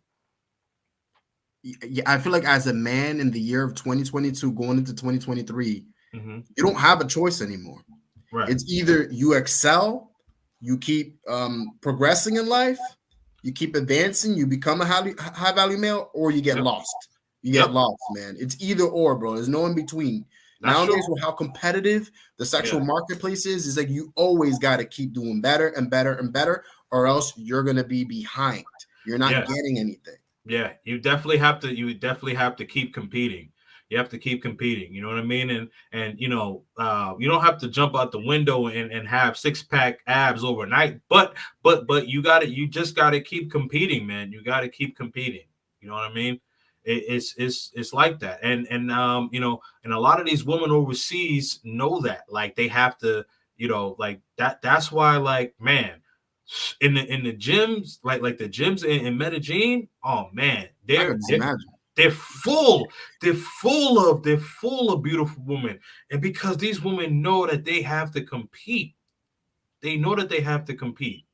Yeah, I feel like as a man in the year of 2022 going into 2023, you don't have a choice anymore. Right. It's either you excel, you keep progressing in life, you keep advancing, you become a high value male, or you get lost. You get Yep, lost, man. It's either or, bro. There's no in between. that's Nowadays, true. with how competitive the sexual Yeah, marketplace is like you always got to keep doing better and better and better, or else you're gonna be behind. You're not yeah. getting anything. Yeah, you definitely have to. You definitely have to keep competing. You have to keep competing. You know what I mean? And you don't have to jump out the window and have 6-pack abs overnight. But you just got to keep competing, man. You got to keep competing. You know what I mean? It's like that. And and a lot of these women overseas know that. Like they have to, like that. That's why, like, man, in the gyms, like the gyms in Medellin, oh man, I can just imagine. they're full, they're full of beautiful women, and because these women know that they have to compete, they know that they have to compete.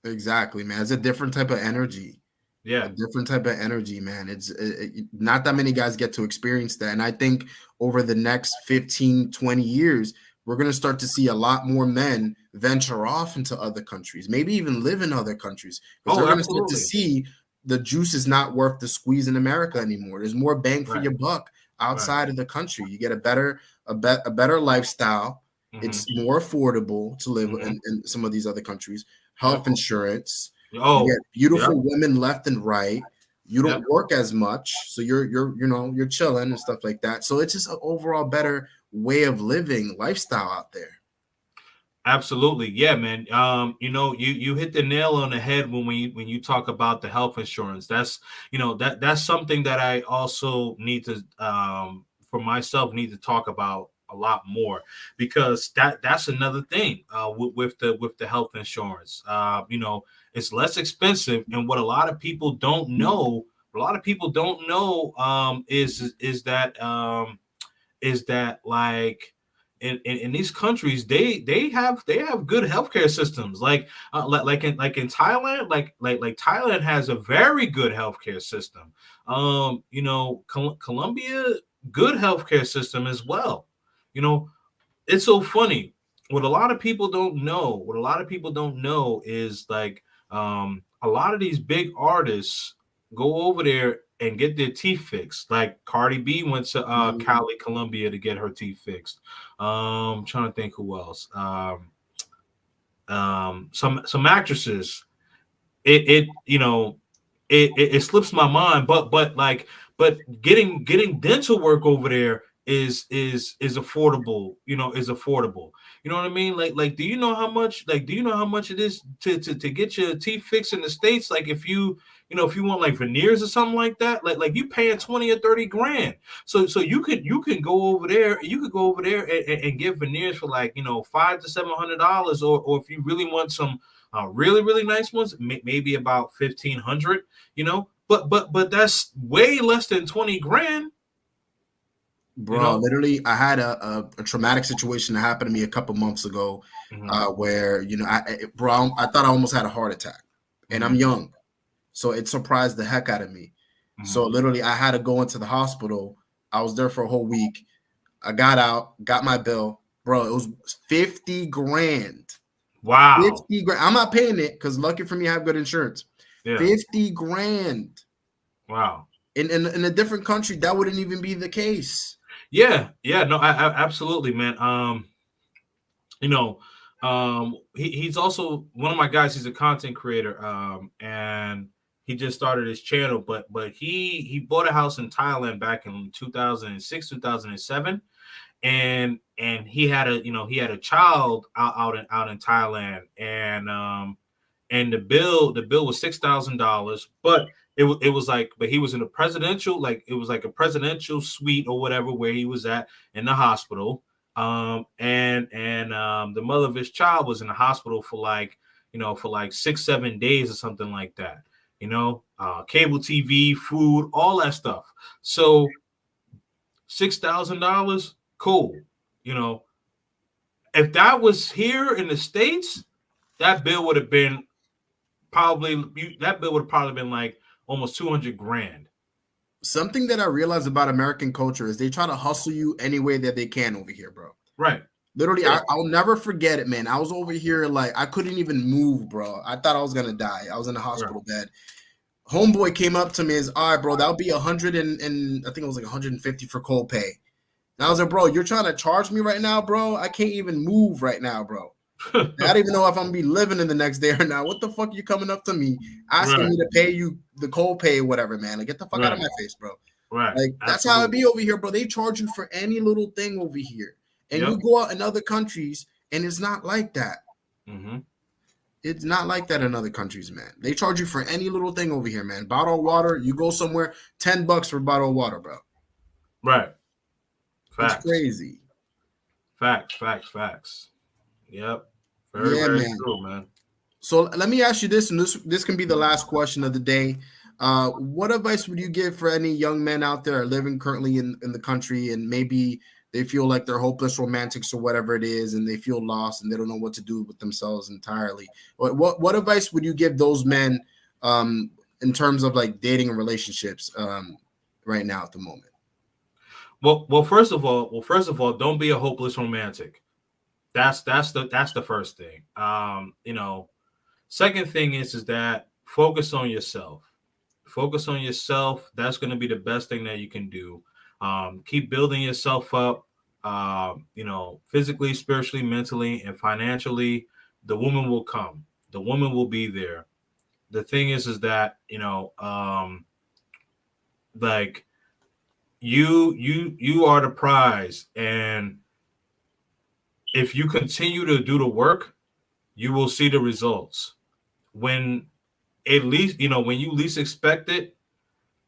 Exactly, man. It's a different type of energy. A Yeah. different type of energy, man. Not that many guys get to experience that. And I think over the next 15, 20 years, we're going to start to see a lot more men venture off into other countries, maybe even live in other countries, because they're Oh, going to start to absolutely. see the juice is not worth the squeeze in America anymore. There's more bang for Right. your buck Right. outside of the country. You get a better lifestyle. Mm-hmm. It's more affordable to live Mm-hmm. in some of these other countries. Yep. Health insurance, you Oh. get Yep. beautiful women left and right. You Yep. don't work as much, so you're chilling and stuff like that. So it's just an overall better way of living lifestyle out there. Absolutely, yeah, man. You hit the nail on the head when you talk about the health insurance. That's something that I also need to for myself need to talk about a lot more, because that's another thing with the health insurance. It's less expensive, and what a lot of people don't know, is that like in these countries they have good healthcare systems, like in Thailand, like Thailand has a very good healthcare system. Colombia, good healthcare system as well. you know it's so funny. What a lot of people don't know is, like, a lot of these big artists go over there and get their teeth fixed. Like Cardi B went to Mhm. Cali, Colombia to get her teeth fixed. Trying to think who else. Some actresses. It slips my mind, but getting dental work over there is affordable. Is affordable. You know what I mean? Like, do you know how much it is to get your teeth fixed in the States? Like, if you want like veneers or something like that, like you paying 20 or 30 grand. So you can go over there, and get veneers for, like, $500 to $700, or if you really want some really really nice ones, maybe about 1,500. But that's way less than 20 grand. you Bro, know literally, I had a traumatic situation that happened to me a couple months ago, hmm where I thought I almost had a heart attack, and I'm hmm young, so it surprised the heck out of me. So hmm literally, I had to go into the hospital. I was there for a whole week. I got out, got my bill, bro. It was 50 grand. wow. 50 grand. I'm not paying it because lucky for me, I have good insurance. Yeah. 50 grand. Wow. In a different country, that wouldn't even be the case. Yeah, no, absolutely, man. You know, he's also one of my guys. He's a content creator, and he just started his channel. But he bought a house in Thailand back in 2006, 2007, and he had a child out in Thailand, and the bill was $6,000, but but he was in a presidential, like, it was like a presidential suite or whatever, where he was at in the hospital. And the mother of his child was in the hospital for like 6-7 days or something like that. Cable TV, food, all that stuff. So $6,000, cool. You know, if that was here in the States, that bill would have been like almost 200 grand. Something that I realized about American culture is they try to hustle you any way that they can over here, bro. Right. Literally, Yeah. I'll never forget it, man. I was over here like I couldn't even move, bro. I thought I was gonna die. I was in a Right. hospital bed. Homeboy came up to me as, all right, bro, that'll be 100 and I think it was like 150 for co-pay. And I was like, bro, you're trying to charge me right now, bro? I can't even move right now, bro. I don't even know if I'm gonna be living in the next day or not. What the fuck are you coming up to me asking me to pay you the co-pay or whatever, man? Like, get the fuck out of my face, bro. Right. Like, that's how it be over here, bro. They charge you for any little thing over here. And you go out in other countries and it's not like that. Mm-hmm. It's not like that in other countries, man. They charge you for any little thing over here, man. Bottle of water, you go somewhere, $10 for a bottle of water, bro. Right. Facts. It's crazy. Facts. Yep. Very true, man. So let me ask you this, and this can be the last question of the day. What advice would you give for any young men out there living currently in the country and maybe they feel like they're hopeless romantics or whatever it is, and they feel lost and they don't know what to do with themselves entirely? What advice would you give those men in terms of like dating and relationships right now at the moment? Well, first of all, don't be a hopeless romantic. That's the first thing. Second thing is that focus on yourself. Focus on yourself. That's going to be the best thing that you can do. Keep building yourself up, physically, spiritually, mentally, and financially. The woman will come. The woman will be there. The thing is that, like you are the prize. And if you continue to do the work, you will see the results. When when you least expect it,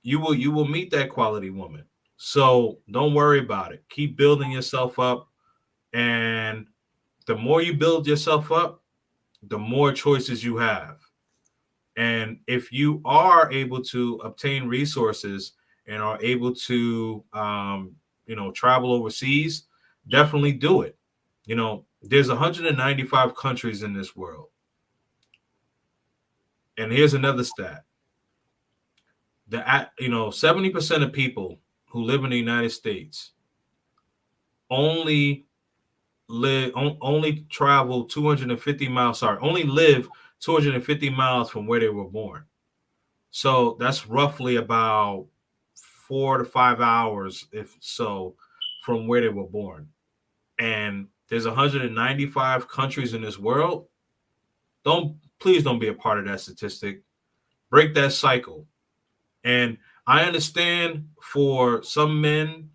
you will meet that quality woman. So don't worry about it. Keep building yourself up. And the more you build yourself up, the more choices you have. And if you are able to obtain resources and are able to, travel overseas, definitely do it. There's 195 countries in this world. And here's another stat. 70% of people who live in the United States only travel 250 miles. Only live 250 miles from where they were born. So that's roughly about 4 to 5 hours, if so, from where they were born. And there's 195 countries in this world. Please don't be a part of that statistic. Break that cycle. And I understand for some men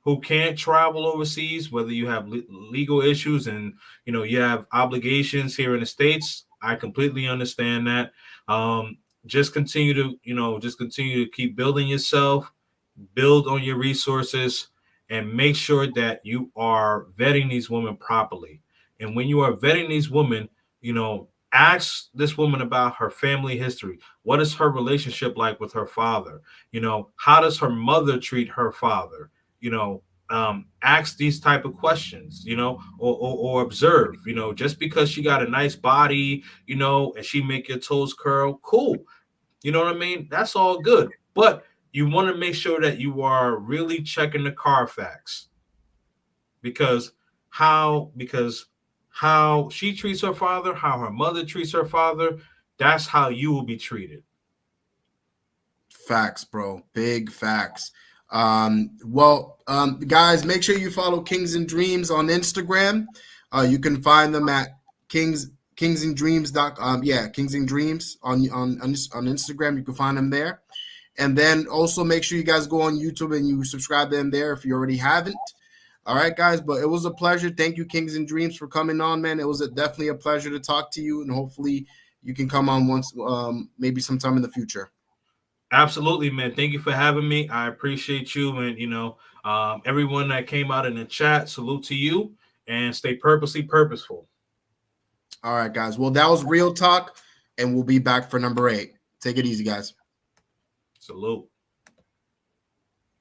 who can't travel overseas, whether you have legal issues and you have obligations here in the States. I completely understand that. Just continue to keep building yourself, build on your resources, and make sure that you are vetting these women properly. And when you are vetting these women, ask this woman about her family history. What is her relationship like with her father? How does her mother treat her father? Ask these type of questions, or observe, just because she got a nice body, and she make your toes curl, cool. You know what I mean? That's all good. But you want to make sure that you are really checking the Carfax, because how she treats her father, how her mother treats her father, that's how you will be treated. Facts, bro. Big facts. Guys, make sure you follow Kings and Dreams on Instagram. You can find them at kingsandreams.com. Kings and Dreams on Instagram. You can find them there. And then also make sure you guys go on YouTube and you subscribe to them there if you already haven't. All right, guys, but it was a pleasure. Thank you, Kings and Dreams, for coming on, man. It was definitely a pleasure to talk to you, and hopefully you can come on once, maybe sometime in the future. Absolutely, man. Thank you for having me. I appreciate you, and everyone that came out in the chat, salute to you, and stay purposeful. All right, guys. Well, that was Real Talk, and we'll be back for number 8. Take it easy, guys. Salute.